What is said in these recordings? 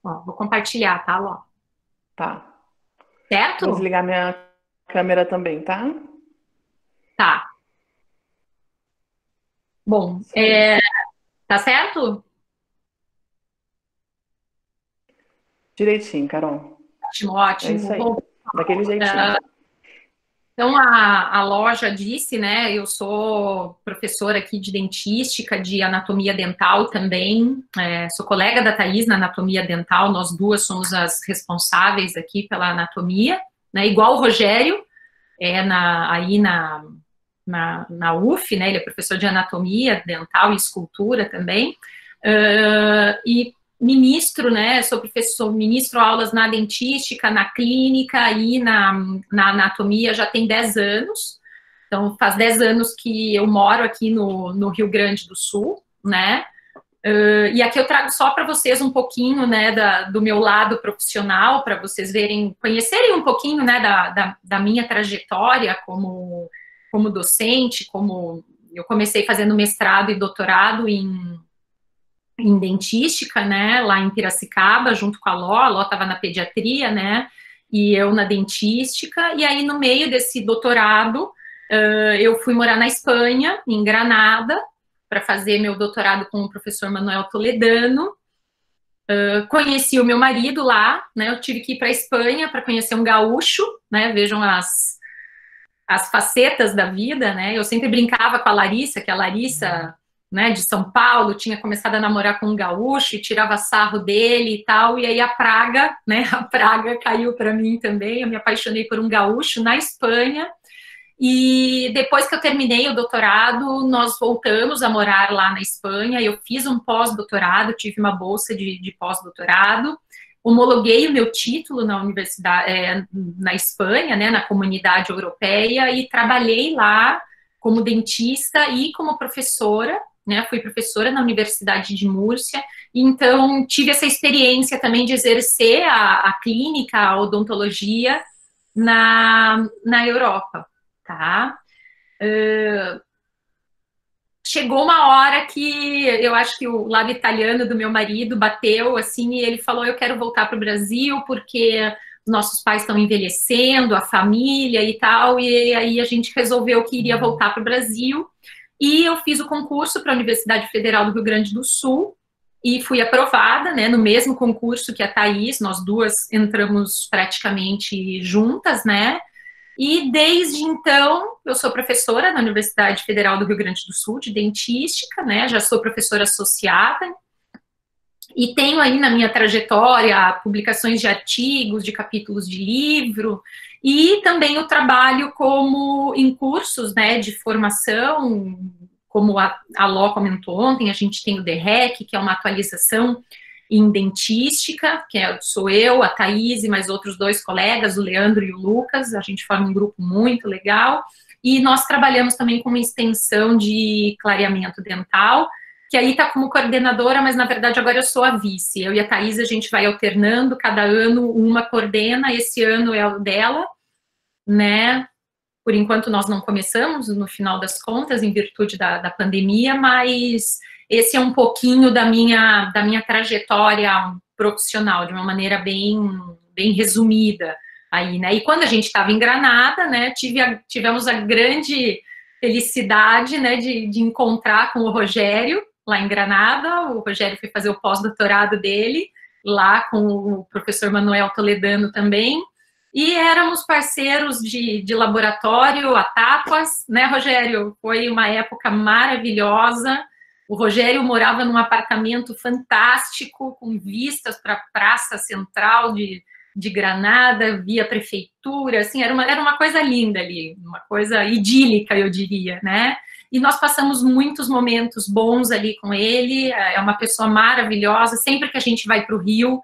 Ó, vou compartilhar, tá, Ló? Tá. Vou Certo? desligar minha câmera também, tá? Tá. Bom, Isso aí. tá certo? Direitinho, Carol. Ótimo, É isso ótimo. aí. Bom, Daquele jeitinho. então a loja disse, né? Eu sou professora aqui de dentística, de anatomia dental também. Sou colega da Thaís na anatomia dental. Nós duas somos as responsáveis aqui pela anatomia, né? Igual o Rogério, aí na UF, né? Ele é professor de anatomia dental e escultura também. E ministro, né? Sou professor, ministro aulas na dentística, na clínica e na anatomia já tem 10 anos. Então, faz 10 anos que eu moro aqui no Rio Grande do Sul, né? E aqui eu trago só para vocês um pouquinho, né, do meu lado profissional, para vocês verem, conhecerem um pouquinho, né, da minha trajetória como docente, como eu comecei fazendo mestrado e doutorado em dentística, né, lá em Piracicaba, junto com a Ló estava na pediatria, né, e eu na dentística, e aí no meio desse doutorado, eu fui morar na Espanha, em Granada, para fazer meu doutorado com o professor Manuel Toledano. Conheci o meu marido lá, né, eu tive que ir para a Espanha para conhecer um gaúcho, né, vejam as facetas da vida, né? Eu sempre brincava com a Larissa, que a Larissa, né, de São Paulo, tinha começado a namorar com um gaúcho e tirava sarro dele e tal, e aí a praga, né, a praga caiu para mim também. Eu me apaixonei por um gaúcho na Espanha. E depois que eu terminei o doutorado, nós voltamos a morar lá na Espanha. Eu fiz um pós-doutorado, tive uma bolsa de pós-doutorado, homologuei o meu título na universidade, na Espanha, né, na comunidade europeia, e trabalhei lá como dentista e como professora, né, fui professora na Universidade de Múrcia, e então tive essa experiência também de exercer a clínica, a odontologia na Europa, tá? Chegou uma hora que eu acho que o lado italiano do meu marido bateu assim e ele falou: eu quero voltar para o Brasil porque nossos pais estão envelhecendo, a família e tal. E aí a gente resolveu que iria voltar para o Brasil. E eu fiz o concurso para a Universidade Federal do Rio Grande do Sul e fui aprovada, né, no mesmo concurso que a Thaís. Nós duas entramos praticamente juntas, né? E desde então, eu sou professora na Universidade Federal do Rio Grande do Sul, de dentística, né? Já sou professora associada e tenho aí na minha trajetória publicações de artigos, de capítulos de livro, e também o trabalho como em cursos, né, de formação, como a Ló comentou ontem, a gente tem o DREC, que é uma atualização em dentística, sou eu, a Thaís e mais outros dois colegas, o Leandro e o Lucas. A gente forma um grupo muito legal, e nós trabalhamos também com uma extensão de clareamento dental, que aí está como coordenadora, mas na verdade agora eu sou a vice. Eu e a Thaís, a gente vai alternando, cada ano uma coordena, esse ano é o dela, né? Por enquanto nós não começamos, no final das contas, em virtude da pandemia, mas esse é um pouquinho da minha trajetória profissional, de uma maneira bem resumida aí, né? E quando a gente estava em Granada, né, tivemos a grande felicidade, né, de encontrar com o Rogério, lá em Granada. O Rogério foi fazer o pós-doutorado dele, lá com o professor Manuel Toledano também, e éramos parceiros de laboratório, a Tapas, né, Rogério? Foi uma época maravilhosa. O Rogério morava num apartamento fantástico, com vistas para a Praça Central de Granada, via prefeitura, assim, era uma coisa linda ali, uma coisa idílica, eu diria, né? E nós passamos muitos momentos bons ali com ele. É uma pessoa maravilhosa. Sempre que a gente vai para o Rio,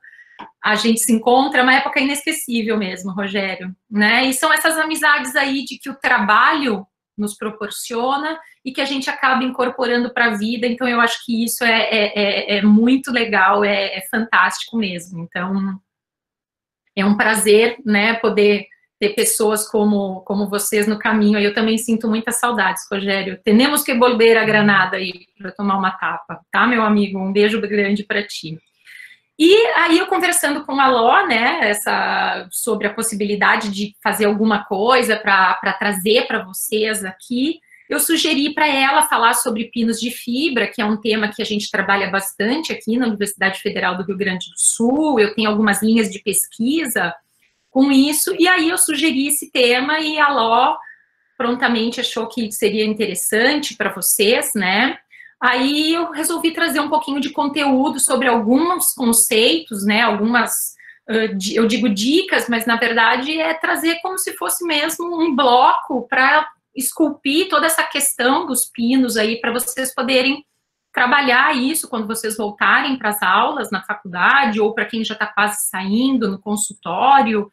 a gente se encontra. É uma época inesquecível mesmo, Rogério, né? E são essas amizades aí de que o trabalho nos proporciona e que a gente acaba incorporando para a vida. Então, eu acho que isso é muito legal, é fantástico mesmo. Então, é um prazer, né, poder ter pessoas como vocês no caminho. Eu também sinto muitas saudades, Rogério. Temos que volver a Granada aí para tomar uma tapa, tá, meu amigo? Um beijo grande para ti. E aí eu conversando com a Ló, né, sobre a possibilidade de fazer alguma coisa para trazer para vocês aqui, eu sugeri para ela falar sobre pinos de fibra, que é um tema que a gente trabalha bastante aqui na Universidade Federal do Rio Grande do Sul. Eu tenho algumas linhas de pesquisa com isso, e aí eu sugeri esse tema e a Ló prontamente achou que seria interessante para vocês, né? Aí eu resolvi trazer um pouquinho de conteúdo sobre alguns conceitos, né? Algumas, eu digo dicas, mas na verdade é trazer como se fosse mesmo um bloco para esculpir toda essa questão dos pinos aí, para vocês poderem trabalhar isso quando vocês voltarem para as aulas na faculdade, ou para quem já está quase saindo no consultório.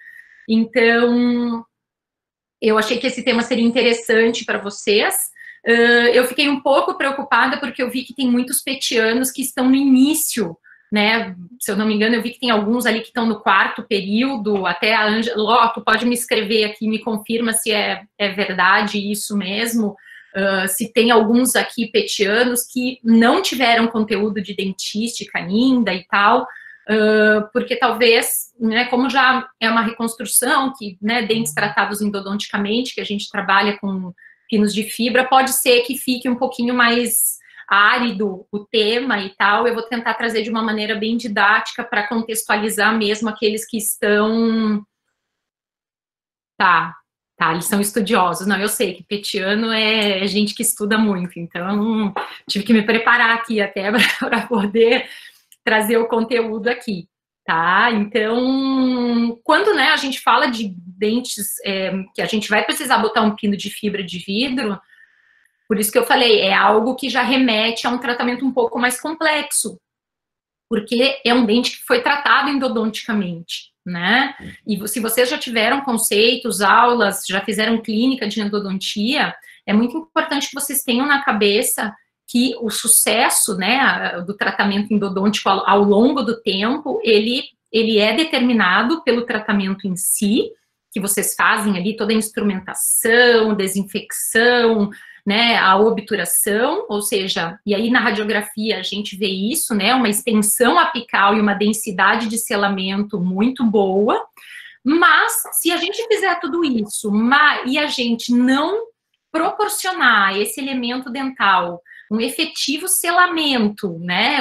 Então, eu achei que esse tema seria interessante para vocês. Eu fiquei um pouco preocupada porque eu vi que tem muitos petianos que estão no início, né? Se eu não me engano, eu vi que tem alguns ali que estão no quarto período. Até a Ângela, tu pode me escrever aqui, me confirma se é verdade isso mesmo. Se tem alguns aqui petianos que não tiveram conteúdo de dentística ainda e tal. Porque talvez, né, como já é uma reconstrução, que, né, dentes tratados endodonticamente, que a gente trabalha com pinos de fibra, pode ser que fique um pouquinho mais árido o tema e tal. Eu vou tentar trazer de uma maneira bem didática para contextualizar mesmo aqueles que estão... Tá, eles são estudiosos. Não, eu sei que petiano é gente que estuda muito, então tive que me preparar aqui até para poder trazer o conteúdo aqui, tá? Então, quando, né, a gente fala de dentes, que a gente vai precisar botar um pino de fibra de vidro, por isso que eu falei, é algo que já remete a um tratamento um pouco mais complexo, porque é um dente que foi tratado endodonticamente, né? E se vocês já tiveram conceitos, aulas, já fizeram clínica de endodontia, é muito importante que vocês tenham na cabeça que o sucesso, né, do tratamento endodôntico ao longo do tempo, ele é determinado pelo tratamento em si, que vocês fazem ali, toda a instrumentação, desinfecção, né, a obturação, ou seja, e aí na radiografia a gente vê isso, né, uma extensão apical e uma densidade de selamento muito boa, mas se a gente fizer tudo isso, e a gente não proporcionar esse elemento dental um efetivo selamento, né,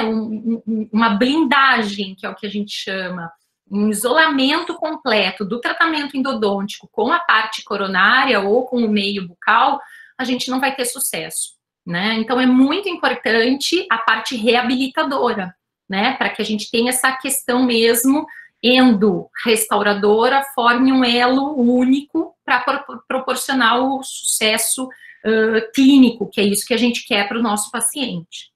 uma blindagem, que é o que a gente chama, um isolamento completo do tratamento endodôntico com a parte coronária ou com o meio bucal, a gente não vai ter sucesso, né? Então é muito importante a parte reabilitadora, né, para que a gente tenha essa questão mesmo endo-restauradora, forme um elo único para proporcionar o sucesso clínico, que é isso que a gente quer para o nosso paciente.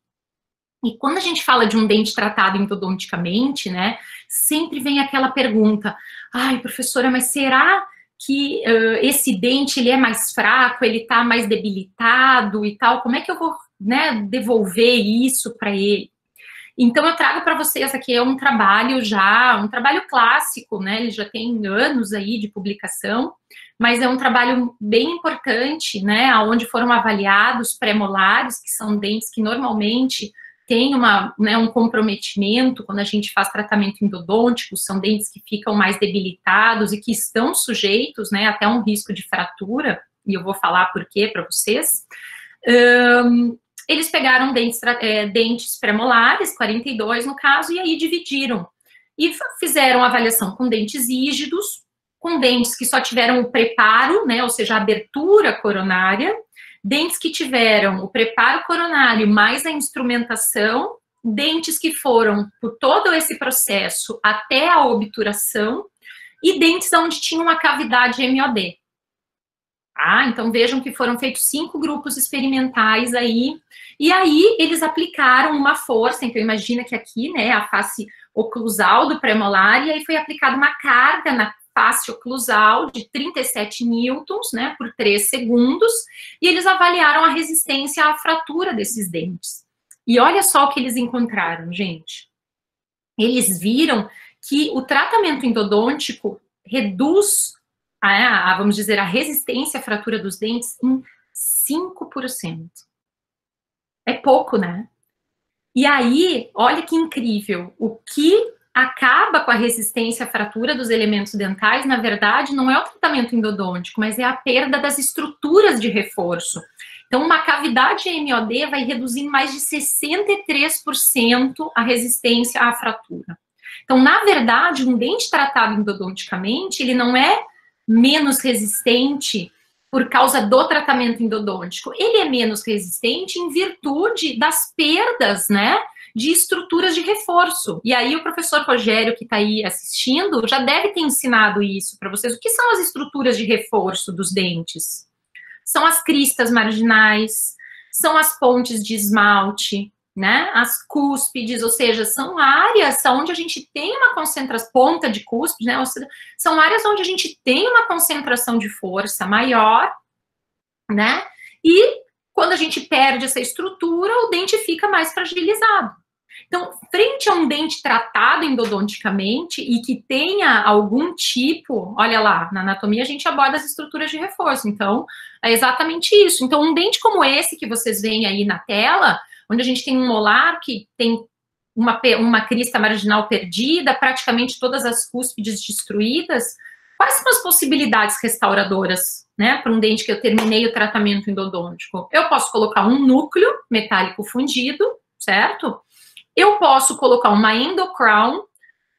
E quando a gente fala de um dente tratado endodonticamente, né, sempre vem aquela pergunta, ai, professora, mas será que esse dente, ele é mais fraco, ele está mais debilitado e tal, como é que eu vou, né, devolver isso para ele? Então, eu trago para vocês aqui um trabalho clássico, né, ele já tem anos aí de publicação, mas é um trabalho bem importante, né, onde foram avaliados pré-molares, que são dentes que normalmente têm um comprometimento quando a gente faz tratamento endodôntico, são dentes que ficam mais debilitados e que estão sujeitos, né, até um risco de fratura, e eu vou falar por quê para vocês. Eles pegaram dentes pré-molares, 42 no caso, e aí dividiram. E fizeram avaliação com dentes rígidos, com dentes que só tiveram o preparo, né, ou seja, a abertura coronária, dentes que tiveram o preparo coronário mais a instrumentação, dentes que foram por todo esse processo até a obturação, e dentes onde tinha uma cavidade MOD. Então vejam que foram feitos 5 grupos experimentais aí, e aí eles aplicaram uma força, então imagina que aqui, né, a face oclusal do premolar, e aí foi aplicada uma carga na face oclusal de 37 newtons, né, por 3 segundos, e eles avaliaram a resistência à fratura desses dentes. E olha só o que eles encontraram, gente. Eles viram que o tratamento endodôntico reduz vamos dizer, a resistência à fratura dos dentes em 5%. É pouco, né? E aí, olha que incrível, o que acaba com a resistência à fratura dos elementos dentais, na verdade, não é o tratamento endodôntico, mas é a perda das estruturas de reforço. Então, uma cavidade MOD vai reduzir em mais de 63% a resistência à fratura. Então, na verdade, um dente tratado endodonticamente, ele não é menos resistente por causa do tratamento endodôntico. Ele é menos resistente em virtude das perdas, né, de estruturas de reforço. E aí o professor Rogério, que está aí assistindo, já deve ter ensinado isso para vocês. O que são as estruturas de reforço dos dentes? São as cristas marginais, são as pontes de esmalte, né? As cúspides, ou seja, são áreas onde a gente tem uma concentração, ponta de cúspide, né? São áreas onde a gente tem uma concentração de força maior, né? E quando a gente perde essa estrutura, o dente fica mais fragilizado. Então, frente a um dente tratado endodonticamente e que tenha algum tipo, olha lá, na anatomia a gente aborda as estruturas de reforço, então é exatamente isso. Então, um dente como esse que vocês veem aí na tela, onde a gente tem um molar que tem uma crista marginal perdida, praticamente todas as cúspides destruídas, quais são as possibilidades restauradoras, né, para um dente que eu terminei o tratamento endodôntico? Eu posso colocar um núcleo metálico fundido, certo? Eu posso colocar uma endocrown.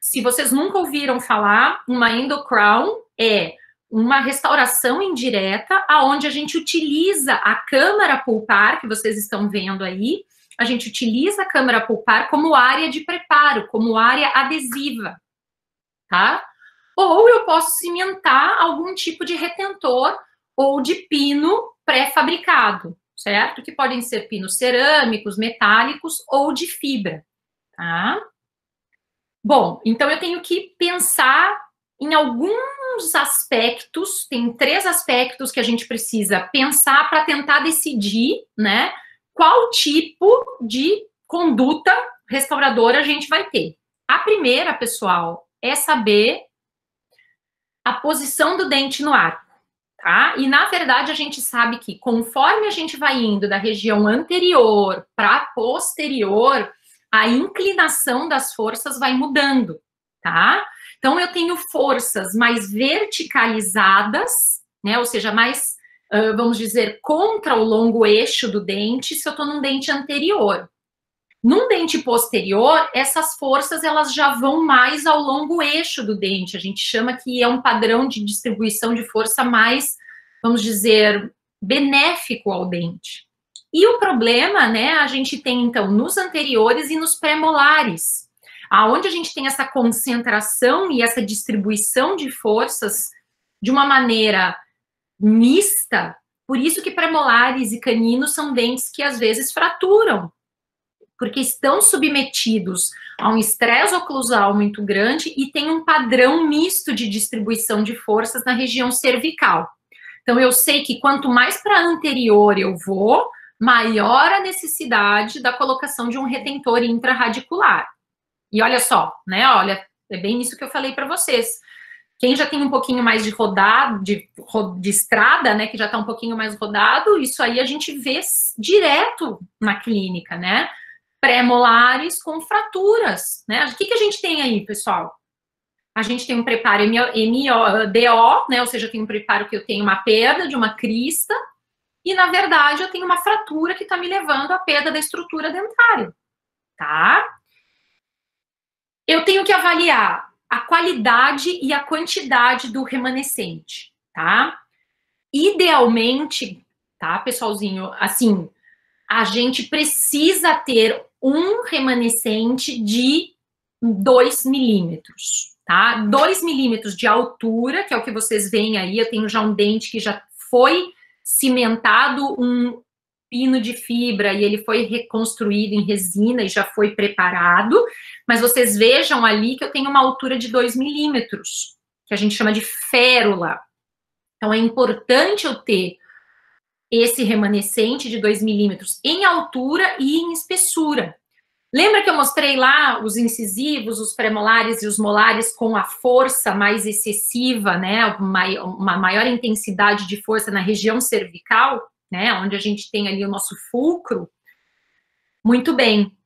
Se vocês nunca ouviram falar, uma endocrown é uma restauração indireta, aonde a gente utiliza a câmara pulpar, que vocês estão vendo aí, a gente utiliza a câmara pulpar como área de preparo, como área adesiva, tá? Ou eu posso cimentar algum tipo de retentor ou de pino pré-fabricado, certo? Que podem ser pinos cerâmicos, metálicos ou de fibra, tá? Bom, então eu tenho que pensar em alguns aspectos, tem 3 aspectos que a gente precisa pensar para tentar decidir, né, qual tipo de conduta restauradora a gente vai ter. A primeira, pessoal, é saber a posição do dente no arco, tá? E, na verdade, a gente sabe que conforme a gente vai indo da região anterior para posterior, a inclinação das forças vai mudando, tá? Então, eu tenho forças mais verticalizadas, né? Ou seja, mais, vamos dizer, contra o longo eixo do dente, se eu estou num dente anterior. Num dente posterior, essas forças elas já vão mais ao longo eixo do dente. A gente chama que é um padrão de distribuição de força mais, vamos dizer, benéfico ao dente. E o problema, né, a gente tem, então, nos anteriores e nos pré-molares, aonde a gente tem essa concentração e essa distribuição de forças de uma maneira mista. Por isso que pré-molares e caninos são dentes que, às vezes, fraturam, porque estão submetidos a um estresse oclusal muito grande e tem um padrão misto de distribuição de forças na região cervical. Então, eu sei que quanto mais para anterior eu vou, maior a necessidade da colocação de um retentor intraradicular. E olha só, né, olha, é bem isso que eu falei para vocês. Quem já tem um pouquinho mais de rodado, de estrada, né, que já está um pouquinho mais rodado, isso aí a gente vê direto na clínica, né? Pré-molares com fraturas, né? O que a gente tem aí, pessoal? A gente tem um preparo DO, né? Ou seja, tem um preparo que eu tenho uma perda de uma crista e, na verdade, eu tenho uma fratura que está me levando à perda da estrutura dentária, tá? Eu tenho que avaliar a qualidade e a quantidade do remanescente, tá? Idealmente, tá, pessoalzinho, assim, a gente precisa ter um remanescente de 2 milímetros, tá? 2 milímetros de altura, que é o que vocês veem aí. Eu tenho já um dente que já foi cimentado, um pino de fibra, e ele foi reconstruído em resina e já foi preparado. Mas vocês vejam ali que eu tenho uma altura de 2 milímetros, que a gente chama de férula. Então, é importante eu ter esse remanescente de 2 milímetros em altura e em espessura. Lembra que eu mostrei lá os incisivos, os pré-molares e os molares com a força mais excessiva, né? Uma maior intensidade de força na região cervical, né? Onde a gente tem ali o nosso fulcro. Muito bem.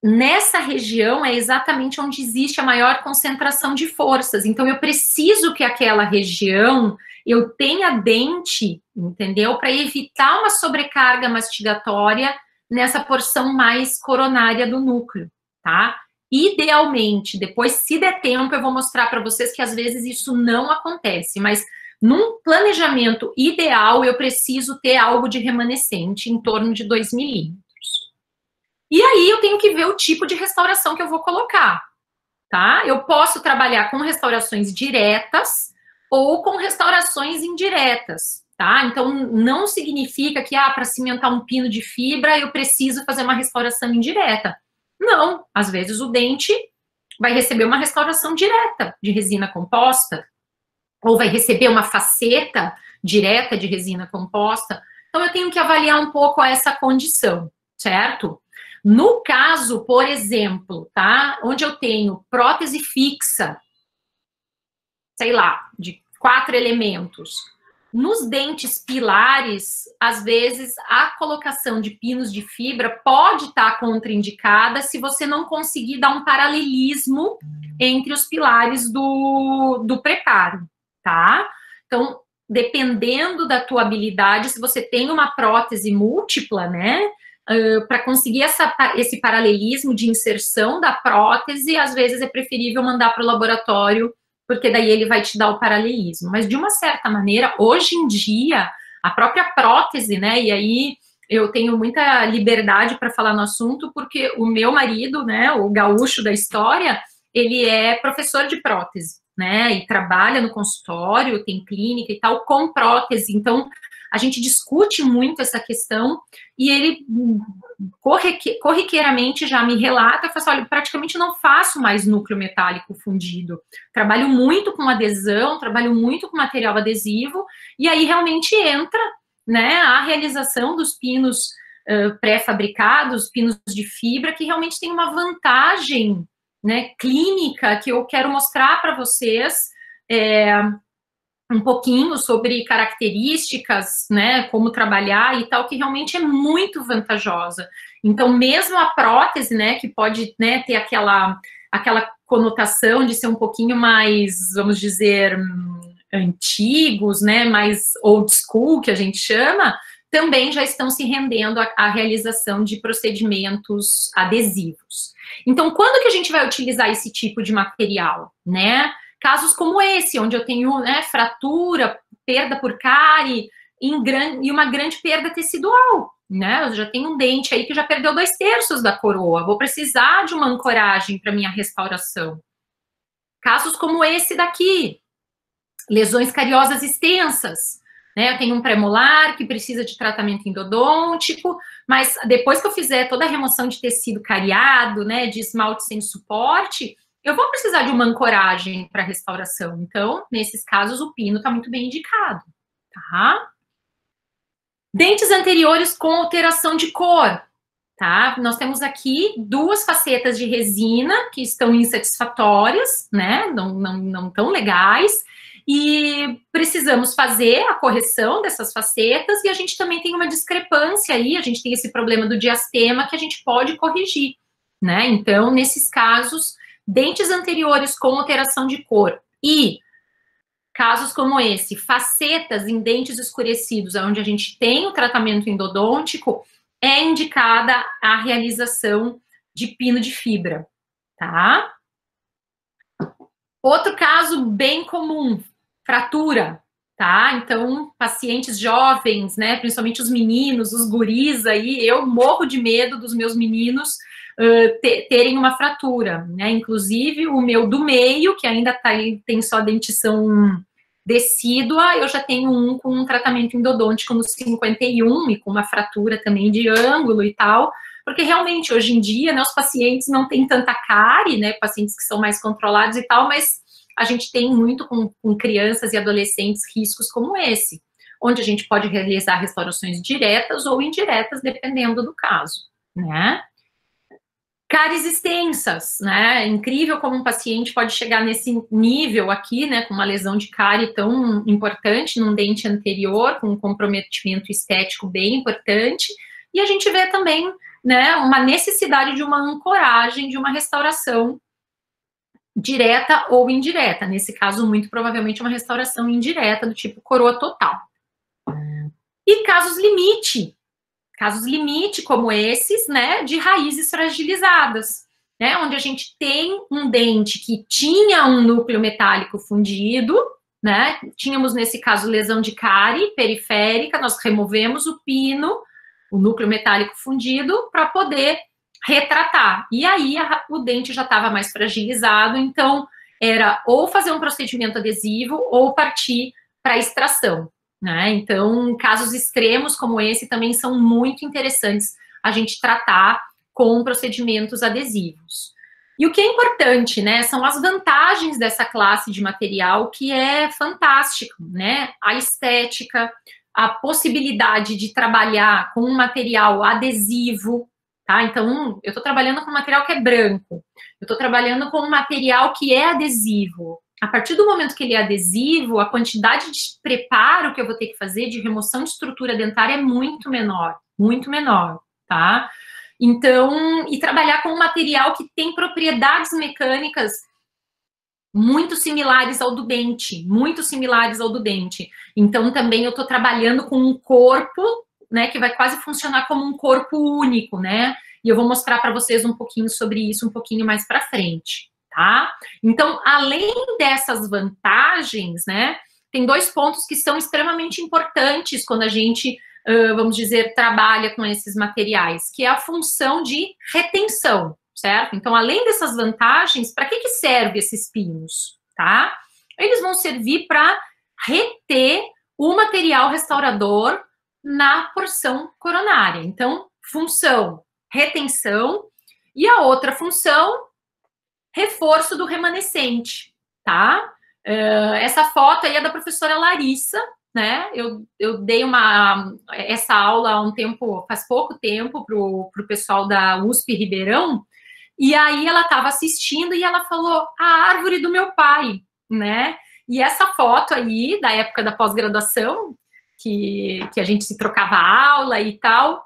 nessa região é exatamente onde existe a maior concentração de forças. Então, eu preciso que aquela região eu tenha dente, entendeu? Para evitar uma sobrecarga mastigatória nessa porção mais coronária do núcleo, tá? Idealmente, depois, se der tempo, eu vou mostrar para vocês que às vezes isso não acontece, mas num planejamento ideal, eu preciso ter algo de remanescente em torno de 2 milímetros. E aí eu tenho que ver o tipo de restauração que eu vou colocar, tá? Eu posso trabalhar com restaurações diretas ou com restaurações indiretas, tá? Então, não significa que, para cimentar um pino de fibra, eu preciso fazer uma restauração indireta. Não, às vezes o dente vai receber uma restauração direta de resina composta, ou vai receber uma faceta direta de resina composta. Então, eu tenho que avaliar um pouco essa condição, certo? No caso, por exemplo, tá? Onde eu tenho prótese fixa, sei lá, de 4 elementos. Nos dentes pilares, às vezes, a colocação de pinos de fibra pode estar contraindicada se você não conseguir dar um paralelismo entre os pilares do preparo, tá? Então, dependendo da tua habilidade, se você tem uma prótese múltipla, né? Para conseguir esse paralelismo de inserção da prótese, às vezes é preferível mandar para o laboratório, porque daí ele vai te dar o paralelismo. Mas, de uma certa maneira, hoje em dia, a própria prótese, né, e aí eu tenho muita liberdade para falar no assunto, porque o meu marido, né, o gaúcho da história, ele é professor de prótese, né, e trabalha no consultório, tem clínica e tal, com prótese. Então, a gente discute muito essa questão e ele corriqueiramente já me relata, fala assim, olha, praticamente não faço mais núcleo metálico fundido, trabalho muito com adesão, trabalho muito com material adesivo, e aí realmente entra, né, a realização dos pinos pré-fabricados, pinos de fibra, que realmente tem uma vantagem, né, clínica, que eu quero mostrar para vocês, um pouquinho sobre características, né, como trabalhar e tal, que realmente é muito vantajosa. Então, mesmo a prótese, né, que pode, né, ter aquela conotação de ser um pouquinho mais, vamos dizer, antigos, né, mais old school, que a gente chama, também já estão se rendendo à realização de procedimentos adesivos. Então, quando que a gente vai utilizar esse tipo de material, né? Casos como esse, onde eu tenho, né, fratura, perda por cárie e uma grande perda tecidual, né? Eu já tenho um dente aí que já perdeu 2/3 da coroa, vou precisar de uma ancoragem para minha restauração. Casos como esse daqui, lesões cariosas extensas, né? Eu tenho um premolar que precisa de tratamento endodôntico, mas depois que eu fizer toda a remoção de tecido cariado, né, de esmalte sem suporte, eu vou precisar de uma ancoragem para restauração. Então, nesses casos, o pino está muito bem indicado, tá? Dentes anteriores com alteração de cor, tá? Nós temos aqui 2 facetas de resina que estão insatisfatórias, né? Não tão legais. E precisamos fazer a correção dessas facetas e a gente também tem uma discrepância aí, a gente tem esse problema do diastema que a gente pode corrigir, né? Então, nesses casos, dentes anteriores com alteração de cor e casos como esse, facetas em dentes escurecidos, onde a gente tem o tratamento endodôntico, é indicada a realização de pino de fibra, tá? Outro caso bem comum, fratura, tá? Então, pacientes jovens, né, principalmente os meninos, os guris aí, eu morro de medo dos meus meninos terem uma fratura, né? Inclusive, o meu do meio, que ainda tem só dentição decídua, eu já tenho um com um tratamento endodôntico no 51 e com uma fratura também de ângulo e tal, porque realmente, hoje em dia, né, os pacientes não têm tanta cárie, né, pacientes que são mais controlados e tal, mas a gente tem muito com crianças e adolescentes riscos como esse, onde a gente pode realizar restaurações diretas ou indiretas, dependendo do caso, né? Cáries extensas, né? É incrível como um paciente pode chegar nesse nível aqui, né, com uma lesão de cárie tão importante num dente anterior, com um comprometimento estético bem importante, e a gente vê também né, uma necessidade de uma ancoragem, de uma restauração direta ou indireta. Nesse caso, muito provavelmente uma restauração indireta, do tipo coroa total. E casos limite como esses, né, de raízes fragilizadas, né, onde a gente tem um dente que tinha um núcleo metálico fundido, né, tínhamos nesse caso lesão de cárie periférica, nós removemos o pino, o núcleo metálico fundido, para poder retratar. E aí o dente já estava mais fragilizado, então era ou fazer um procedimento adesivo ou partir para a extração, né? Então, casos extremos como esse também são muito interessantes a gente tratar com procedimentos adesivos. E o que é importante, né, são as vantagens dessa classe de material, que é fantástico, né? A estética, a possibilidade de trabalhar com um material adesivo, tá? Então, eu estou trabalhando com um material que é branco, eu estou trabalhando com um material que é adesivo. A partir do momento que ele é adesivo, a quantidade de preparo que eu vou ter que fazer de remoção de estrutura dentária é muito menor, tá? Então, e trabalhar com um material que tem propriedades mecânicas muito similares ao do dente, Então, também eu estou trabalhando com um corpo, né, que vai quase funcionar como um corpo único, né? E eu vou mostrar para vocês um pouquinho sobre isso um pouquinho mais para frente, tá? Então, além dessas vantagens, né, tem dois pontos que são extremamente importantes quando a gente, vamos dizer, trabalha com esses materiais, que é a função de retenção, certo? Então, além dessas vantagens, para que servem esses pinos, tá? Eles vão servir para reter o material restaurador na porção coronária. Então, função, retenção, e a outra função, reforço do remanescente, tá? Essa foto aí é da professora Larissa, né? Eu dei essa aula há faz pouco tempo, para o pessoal da USP Ribeirão, e aí ela estava assistindo e ela falou, a árvore do meu pai, né? E essa foto aí, da época da pós-graduação, que a gente se trocava aula e tal,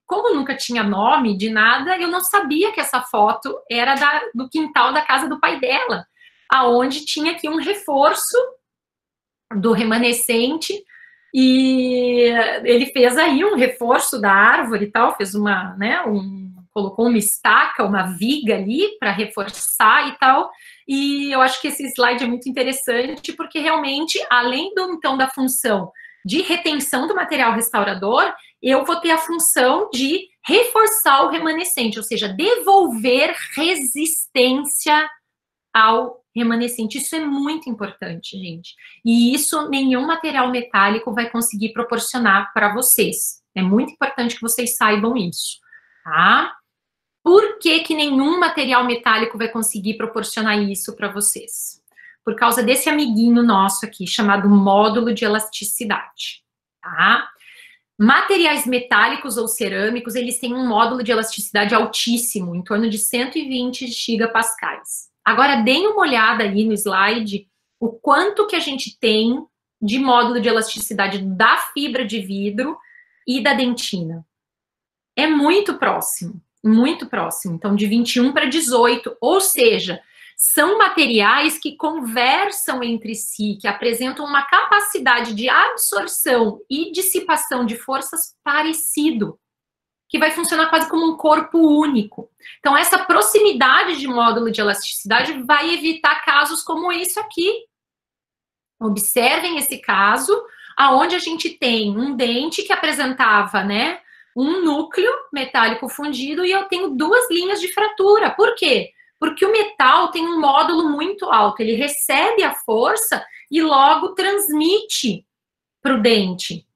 como nunca tinha nome de nada, eu não sabia que essa foto era do quintal da casa do pai dela, aonde tinha aqui um reforço do remanescente, e ele fez aí um reforço da árvore e tal, fez colocou uma estaca, uma viga ali para reforçar e tal, e eu acho que esse slide é muito interessante, porque realmente, além então da função de retenção do material restaurador, eu vou ter a função de reforçar o remanescente, ou seja, devolver resistência ao remanescente. Isso é muito importante, gente. E isso nenhum material metálico vai conseguir proporcionar para vocês. É muito importante que vocês saibam isso, tá? Por que nenhum material metálico vai conseguir proporcionar isso para vocês? Por causa desse amiguinho nosso aqui, chamado módulo de elasticidade, tá? Materiais metálicos ou cerâmicos, eles têm um módulo de elasticidade altíssimo, em torno de 120 gigapascais. Agora, deem uma olhada aí no slide, o quanto que a gente tem de módulo de elasticidade da fibra de vidro e da dentina. É muito próximo, então de 21 para 18, ou seja, são materiais que conversam entre si, que apresentam uma capacidade de absorção e dissipação de forças parecido, que vai funcionar quase como um corpo único. Então, essa proximidade de módulo de elasticidade vai evitar casos como isso aqui. Observem esse caso, aonde a gente tem um dente que apresentava, né, um núcleo metálico fundido e eu tenho duas linhas de fratura. Por quê? Porque o metal tem um módulo muito alto, ele recebe a força e logo transmite para o dente.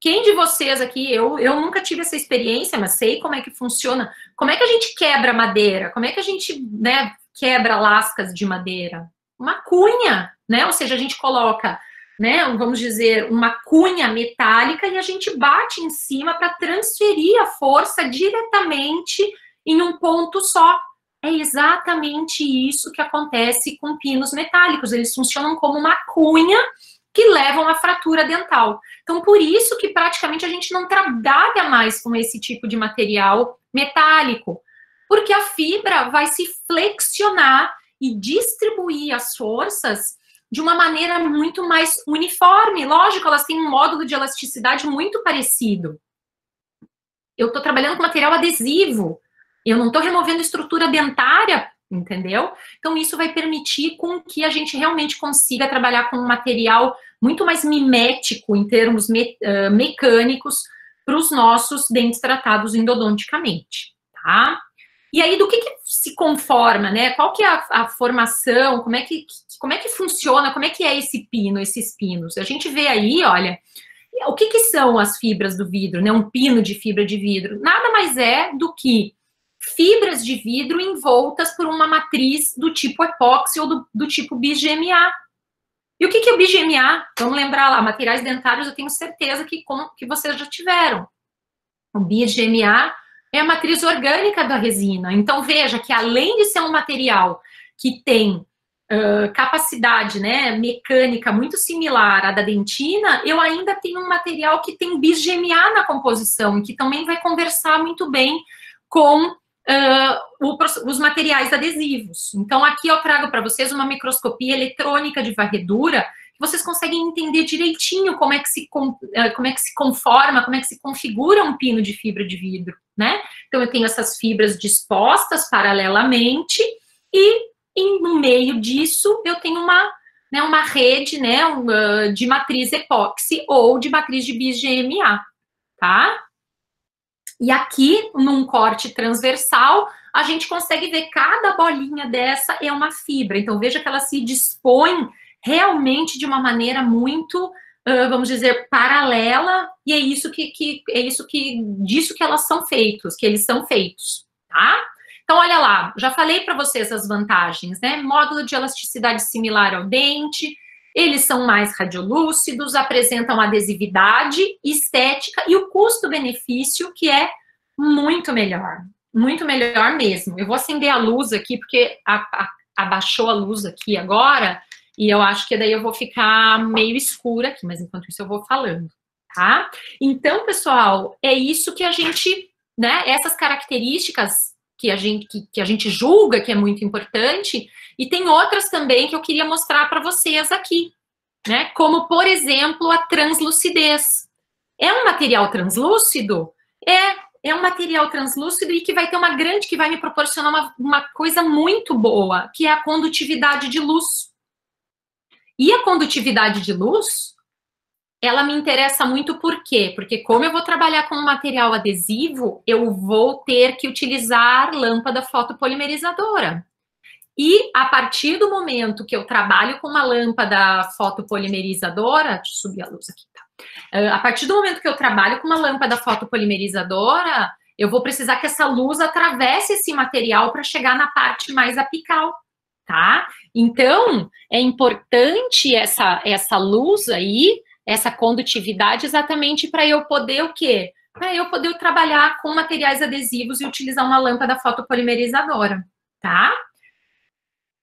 Quem de vocês aqui, eu nunca tive essa experiência, mas sei como é que funciona. Como é que a gente quebra madeira? Como é que a gente, né, quebra lascas de madeira? Uma cunha, né? Ou seja, a gente coloca, né, vamos dizer, uma cunha metálica e a gente bate em cima para transferir a força diretamente em um ponto só. É exatamente isso que acontece com pinos metálicos. Eles funcionam como uma cunha que levam à fratura dental. Então, por isso que praticamente a gente não trabalha mais com esse tipo de material metálico, porque a fibra vai se flexionar e distribuir as forças de uma maneira muito mais uniforme. Lógico, elas têm um módulo de elasticidade muito parecido. Eu estou trabalhando com material adesivo, eu não estou removendo estrutura dentária, entendeu? Então, isso vai permitir com que a gente realmente consiga trabalhar com um material muito mais mimético em termos mecânicos para os nossos dentes tratados endodonticamente, tá? E aí, do que se conforma, né? Qual que é a formação? Como é que funciona? Como é que é esse pino, esses pinos? A gente vê aí, olha, o que são as fibras do vidro, né? Um pino de fibra de vidro. Nada mais é do que fibras de vidro envoltas por uma matriz do tipo epóxi ou do tipo BGMA. E o que é o BGMA? Vamos lembrar lá, materiais dentários, eu tenho certeza que vocês já tiveram. O BGMA é a matriz orgânica da resina. Então, veja que além de ser um material que tem capacidade, né, mecânica muito similar à da dentina, eu ainda tenho um material que tem BGMA na composição, e que também vai conversar muito bem com os materiais adesivos. Então, aqui eu trago para vocês uma microscopia eletrônica de varredura, que vocês conseguem entender direitinho como é que se conforma, como é que se configura um pino de fibra de vidro, né? Então, eu tenho essas fibras dispostas paralelamente e no meio disso eu tenho uma rede, né, de matriz epóxi ou de matriz de BGMA, tá? E aqui, num corte transversal, a gente consegue ver cada bolinha dessa é uma fibra. Então, veja que ela se dispõe realmente de uma maneira muito, vamos dizer, paralela, e é disso que elas são feitos, que eles são feitos, tá? Então, olha lá, já falei para vocês as vantagens, né? Módulo de elasticidade similar ao dente, eles são mais radiolúcidos, apresentam adesividade, estética e o custo-benefício, que é muito melhor mesmo. Eu vou acender a luz aqui, porque abaixou a luz aqui agora, e eu acho que daí eu vou ficar meio escura aqui, mas enquanto isso eu vou falando, tá? Então, pessoal, é isso que a gente, né, essas características que a gente julga que é muito importante, e tem outras também que eu queria mostrar para vocês aqui, né? Como, por exemplo, a translucidez. É um material translúcido? É um material translúcido e que vai ter que vai me proporcionar uma coisa muito boa, que é a condutividade de luz. E a condutividade de luz, ela me interessa muito por quê? Porque como eu vou trabalhar com um material adesivo, eu vou ter que utilizar lâmpada fotopolimerizadora. E a partir do momento que eu trabalho com uma lâmpada fotopolimerizadora, deixa eu subir a luz aqui, tá? A partir do momento que eu trabalho com uma lâmpada fotopolimerizadora, eu vou precisar que essa luz atravesse esse material para chegar na parte mais apical, tá? Então, é importante essa luz aí, essa condutividade, exatamente para eu poder o quê? Para eu poder trabalhar com materiais adesivos e utilizar uma lâmpada fotopolimerizadora, tá?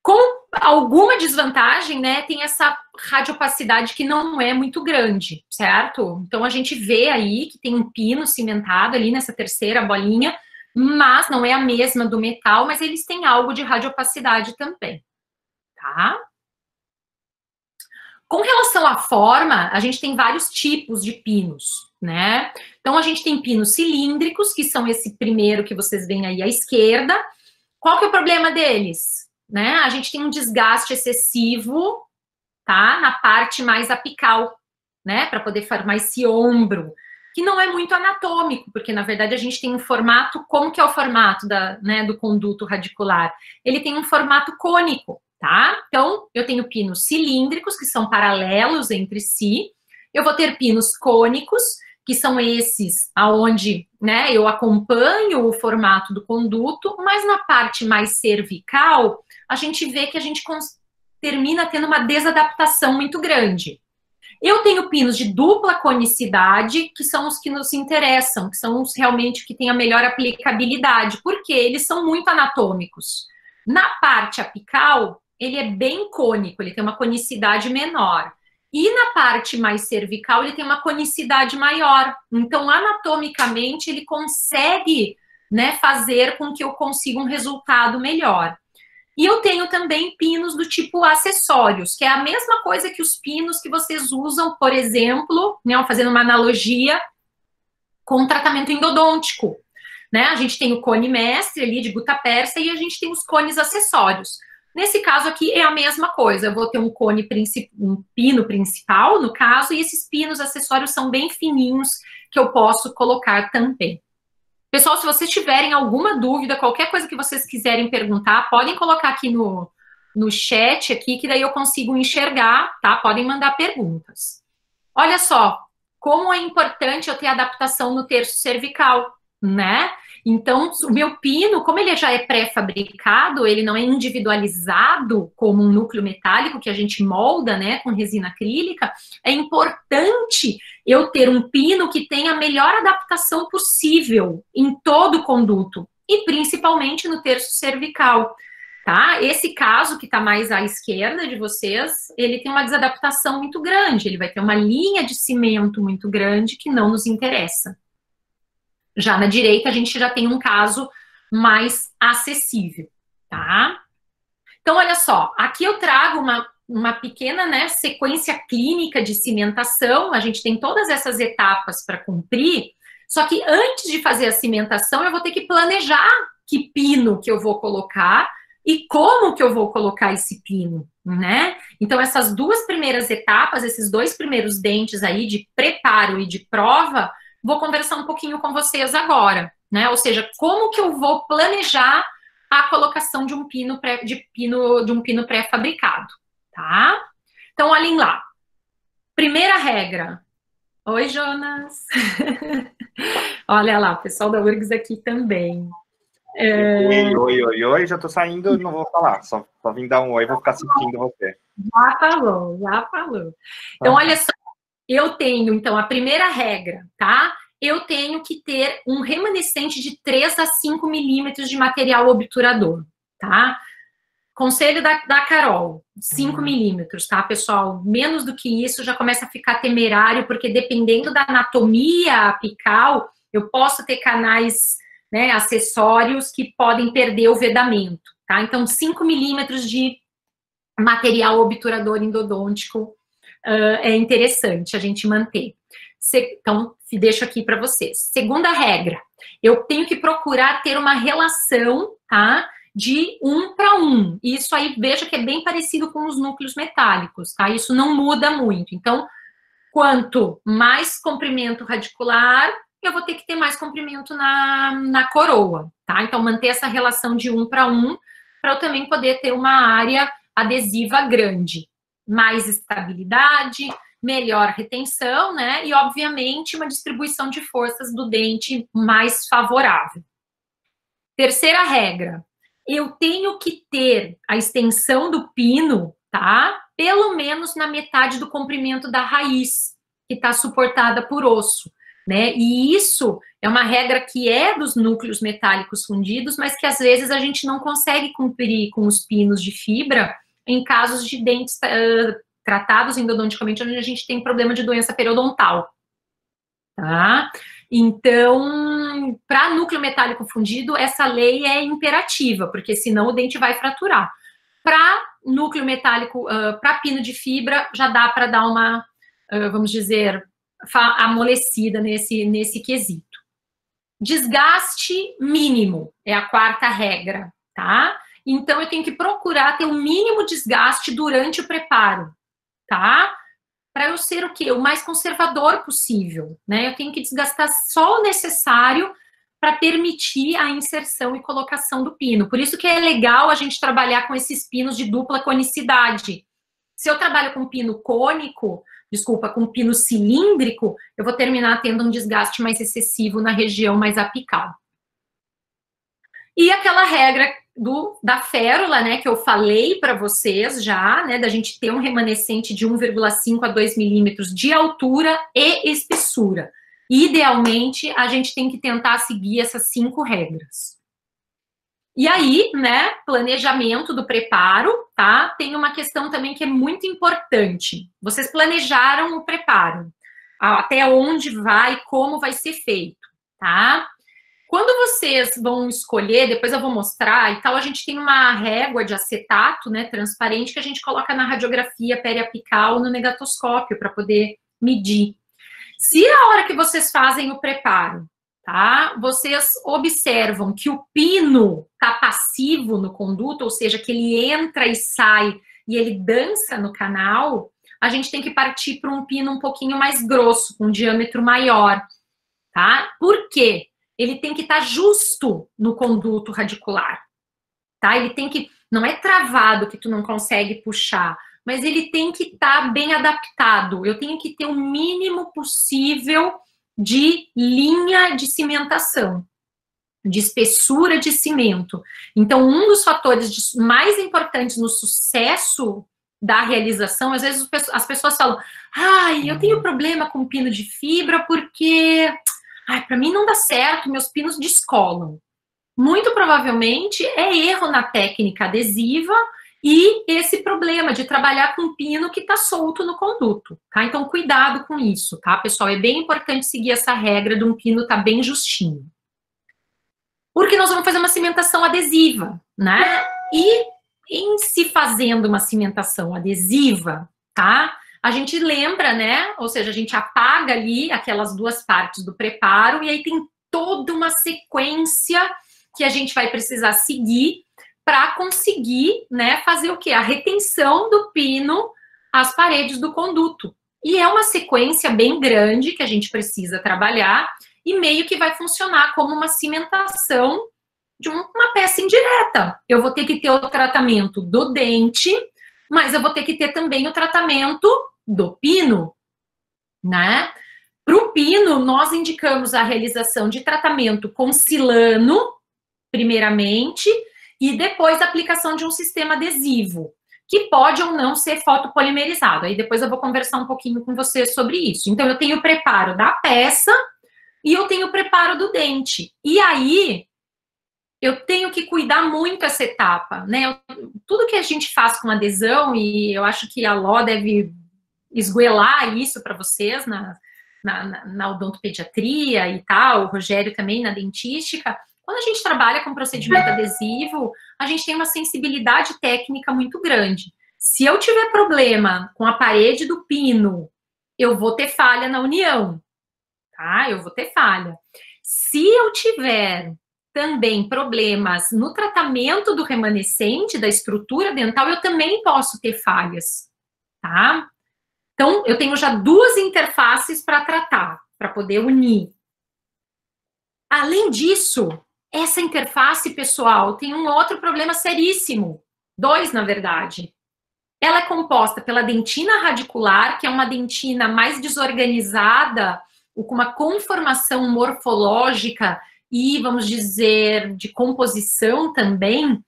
Com alguma desvantagem, né, tem essa radiopacidade que não é muito grande, certo? Então, a gente vê aí que tem um pino cimentado ali nessa terceira bolinha, mas não é a mesma do metal, mas eles têm algo de radiopacidade também, tá? Com relação à forma, a gente tem vários tipos de pinos, né? Então, a gente tem pinos cilíndricos, que são esse primeiro que vocês veem aí à esquerda. Qual que é o problema deles? Né? A gente tem um desgaste excessivo, tá? Na parte mais apical, né? Para poder formar esse ombro, que não é muito anatômico, porque, na verdade, a gente tem um formato, como que é o formato do conduto radicular? Ele tem um formato cônico, tá? Então, eu tenho pinos cilíndricos, que são paralelos entre si. Eu vou ter pinos cônicos, que são esses aonde, né, eu acompanho o formato do conduto, mas na parte mais cervical, a gente vê que a gente termina tendo uma desadaptação muito grande. Eu tenho pinos de dupla conicidade, que são os que nos interessam, que são os realmente que têm a melhor aplicabilidade, porque eles são muito anatômicos. Na parte apical, ele é bem cônico, ele tem uma conicidade menor. E na parte mais cervical, ele tem uma conicidade maior. Então, anatomicamente, ele consegue, né, fazer com que eu consiga um resultado melhor. E eu tenho também pinos do tipo acessórios, que é a mesma coisa que os pinos que vocês usam, por exemplo, né, fazendo uma analogia com o tratamento endodôntico. Né? A gente tem o cone mestre ali de gutapersa e a gente tem os cones acessórios. Nesse caso aqui é a mesma coisa, eu vou ter um pino principal, no caso, e esses pinos acessórios são bem fininhos, que eu posso colocar também. Pessoal, se vocês tiverem alguma dúvida, qualquer coisa que vocês quiserem perguntar, podem colocar aqui no chat, aqui, que daí eu consigo enxergar, tá? Podem mandar perguntas. Olha só, como é importante eu ter adaptação no terço cervical, né? Então, o meu pino, como ele já é pré-fabricado, ele não é individualizado como um núcleo metálico que a gente molda, né, com resina acrílica, é importante eu ter um pino que tenha a melhor adaptação possível em todo o conduto, e principalmente no terço cervical, tá? Esse caso que está mais à esquerda de vocês, ele tem uma desadaptação muito grande, ele vai ter uma linha de cimento muito grande que não nos interessa. Já na direita, a gente já tem um caso mais acessível, tá? Então, olha só, aqui eu trago uma pequena, né, sequência clínica de cimentação, a gente tem todas essas etapas para cumprir, só que antes de fazer a cimentação, eu vou ter que planejar que pino que eu vou colocar e como que eu vou colocar esse pino, né? Então, essas duas primeiras etapas, esses dois primeiros dentes aí de preparo e de prova, vou conversar um pouquinho com vocês agora, né? Ou seja, como que eu vou planejar a colocação de um pino pré-fabricado, tá? Então, olhem lá. Primeira regra. Oi, Jonas. Olha lá, o pessoal da URGS aqui também. Oi, já tô saindo, não vou falar, só vim dar um oi, vou ficar assistindo você. Já falou. Então, olha só, eu tenho, então, a primeira regra, tá? Eu tenho que ter um remanescente de 3 a 5 milímetros de material obturador, tá? Conselho da Carol, 5 milímetros, tá, pessoal? Menos do que isso já começa a ficar temerário, porque dependendo da anatomia apical, eu posso ter canais, né, acessórios que podem perder o vedamento, tá? Então, 5 milímetros de material obturador endodôntico é interessante a gente manter. Então, deixo aqui para vocês. Segunda regra, eu tenho que procurar ter uma relação, tá, de 1 para 1. Isso aí, veja que é bem parecido com os núcleos metálicos, tá? Isso não muda muito. Então, quanto mais comprimento radicular, eu vou ter que ter mais comprimento na coroa, tá? Então, manter essa relação de 1 para 1, para eu também poder ter uma área adesiva grande. Mais estabilidade, melhor retenção, né? E, obviamente, uma distribuição de forças do dente mais favorável. Terceira regra, eu tenho que ter a extensão do pino, tá? Pelo menos na metade do comprimento da raiz, que está suportada por osso, né? E isso é uma regra que é dos núcleos metálicos fundidos, mas que às vezes a gente não consegue cumprir com os pinos de fibra em casos de dentes tratados endodonticamente, onde a gente tem problema de doença periodontal, tá? Então, para núcleo metálico fundido, essa lei é imperativa, porque senão o dente vai fraturar. Para núcleo metálico, para pino de fibra, já dá para dar uma, vamos dizer, amolecida nesse quesito. Desgaste mínimo é a quarta regra, tá? Então, eu tenho que procurar ter o mínimo desgaste durante o preparo, tá? Para eu ser o quê? O mais conservador possível, né? Eu tenho que desgastar só o necessário para permitir a inserção e colocação do pino. Por isso que é legal a gente trabalhar com esses pinos de dupla conicidade. Se eu trabalho com pino cônico, com pino cilíndrico, eu vou terminar tendo um desgaste mais excessivo na região mais apical. E aquela regra da férula, né, que eu falei para vocês já, né, da gente ter um remanescente de 1,5 a 2 milímetros de altura e espessura. Idealmente, a gente tem que tentar seguir essas 5 regras. E aí, né, planejamento do preparo, tá? Tem uma questão também que é muito importante. Vocês planejaram o preparo, até onde vai, como vai ser feito, tá? Quando vocês vão escolher, depois eu vou mostrar e tal, a gente tem uma régua de acetato, né, transparente, que a gente coloca na radiografia periapical no negatoscópio para poder medir. Se a hora que vocês fazem o preparo, tá, vocês observam que o pino está passivo no conduto, ou seja, que ele entra e sai e ele dança no canal, a gente tem que partir para um pino um pouquinho mais grosso, com um diâmetro maior, tá? Por quê? Ele tem que estar justo no conduto radicular, tá? Ele tem que, não é travado que tu não consegue puxar, mas ele tem que estar bem adaptado. Eu tenho que ter o mínimo possível de linha de cimentação, de espessura de cimento. Então, um dos fatores mais importantes no sucesso da realização, às vezes as pessoas falam, ai, eu tenho problema com pino de fibra porque, ai, para mim não dá certo, meus pinos descolam. Muito provavelmente é erro na técnica adesiva e esse problema de trabalhar com pino que está solto no conduto, tá? Então, cuidado com isso, tá, pessoal? É bem importante seguir essa regra de um pino estar bem justinho. Porque nós vamos fazer uma cimentação adesiva, né? E em se fazendo uma cimentação adesiva, tá? A gente lembra, né? Ou seja, a gente apaga ali aquelas duas partes do preparo e aí tem toda uma sequência que a gente vai precisar seguir para conseguir, né, fazer o quê? A retenção do pino às paredes do conduto. E é uma sequência bem grande que a gente precisa trabalhar e meio que vai funcionar como uma cimentação de uma peça indireta. Eu vou ter que ter o tratamento do dente, mas eu vou ter que ter também o tratamento do pino, né? Para o pino, nós indicamos a realização de tratamento com silano, primeiramente, e depois a aplicação de um sistema adesivo, que pode ou não ser fotopolimerizado. Aí depois eu vou conversar um pouquinho com você sobre isso. Então, eu tenho o preparo da peça e eu tenho o preparo do dente. E aí, eu tenho que cuidar muito essa etapa, né? Tudo que a gente faz com adesão, e eu acho que a Ló deve esgoelar isso para vocês na odontopediatria e tal, o Rogério também na dentística. Quando a gente trabalha com procedimento adesivo, a gente tem uma sensibilidade técnica muito grande. Se eu tiver problema com a parede do pino, eu vou ter falha na união, tá? Eu vou ter falha. Se eu tiver também problemas no tratamento do remanescente, da estrutura dental, eu também posso ter falhas, tá? Então, eu tenho já duas interfaces para tratar, para poder unir. Além disso, essa interface, pessoal, tem um outro problema seríssimo. Dois, na verdade. Ela é composta pela dentina radicular, que é uma dentina mais desorganizada, com uma conformação morfológica e, vamos dizer, de composição também,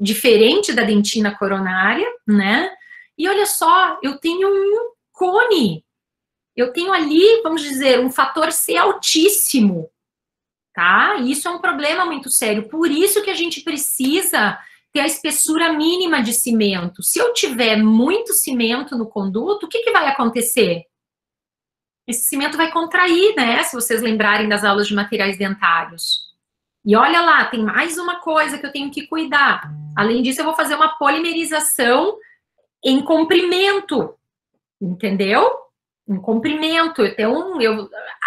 diferente da dentina coronária, né? E olha só, eu tenho um cone. Eu tenho ali, vamos dizer, um fator C altíssimo. Tá? Isso é um problema muito sério. Por isso que a gente precisa ter a espessura mínima de cimento. Se eu tiver muito cimento no conduto, o que, que vai acontecer? Esse cimento vai contrair, né? Se vocês lembrarem das aulas de materiais dentários. E olha lá, tem mais uma coisa que eu tenho que cuidar. Além disso, eu vou fazer uma polimerização em comprimento. Entendeu? Um comprimento,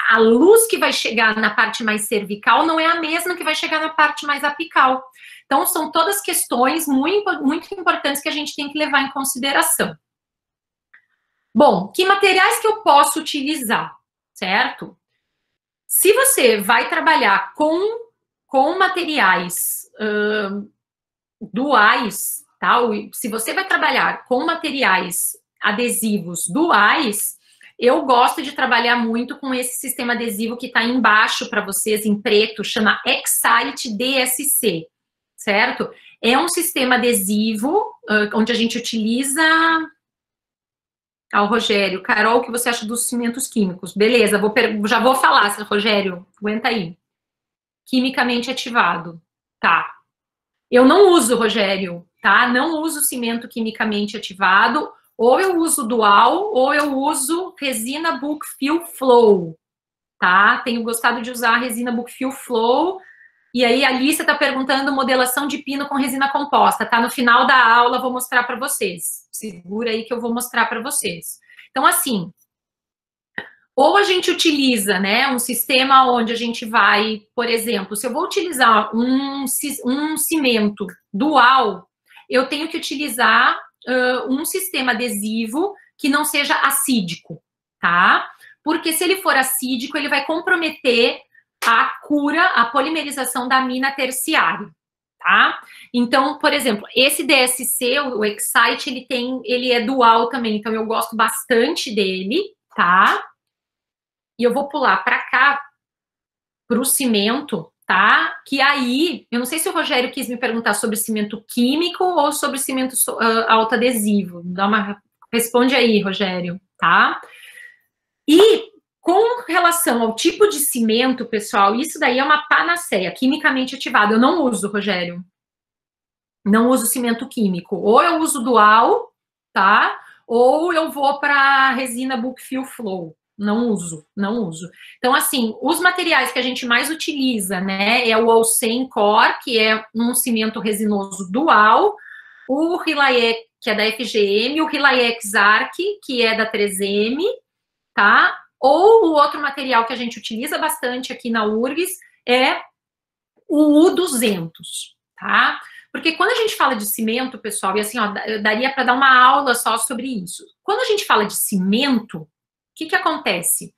a luz que vai chegar na parte mais cervical não é a mesma que vai chegar na parte mais apical. Então, são todas questões muito, muito importantes que a gente tem que levar em consideração. Bom, que materiais que eu posso utilizar, certo? Se você vai trabalhar com materiais duais, tá? Se você vai trabalhar com materiais adesivos duais, eu gosto de trabalhar muito com esse sistema adesivo que está embaixo para vocês, em preto, chama Excite DSC, certo? É um sistema adesivo onde a gente utiliza... Rogério, Carol, o que você acha dos cimentos químicos? Beleza, já vou falar, Rogério, aguenta aí. Quimicamente ativado. Tá. Eu não uso, Rogério, tá? Não uso cimento quimicamente ativado, ou eu uso dual, ou eu uso resina Bookfill Flow, tá? Tenho gostado de usar a resina Bookfill Flow, e aí a Alice está perguntando modelação de pino com resina composta, tá? No final da aula vou mostrar para vocês. Segura aí que eu vou mostrar para vocês. Então, assim, ou a gente utiliza, né, um sistema onde a gente vai, por exemplo, se eu vou utilizar um cimento dual, eu tenho que utilizar um sistema adesivo que não seja acídico, tá? Porque se ele for acídico, ele vai comprometer a cura, a polimerização da amina terciária, tá? Então, por exemplo, esse DSC, o Excite, ele é dual também, então eu gosto bastante dele, tá? E eu vou pular para cá, para o cimento, tá? Que aí, eu não sei se o Rogério quis me perguntar sobre cimento químico ou sobre cimento autoadesivo. Responde aí, Rogério, tá? E com relação ao tipo de cimento, pessoal, isso daí é uma panaceia, quimicamente ativado. Eu não uso, Rogério. Não uso cimento químico. Ou eu uso dual, tá? Ou eu vou para resina Bookfill Flow. Não uso, não uso. Então, assim, os materiais que a gente mais utiliza, né, é o All-100 Core, que é um cimento resinoso dual, o Relyec, que é da FGM, o Relyec Arc, que é da 3M, tá? Ou o outro material que a gente utiliza bastante aqui na URGS é o U200, tá? Porque quando a gente fala de cimento, pessoal, e assim, ó, eu daria para dar uma aula só sobre isso. Quando a gente fala de cimento, o que acontece?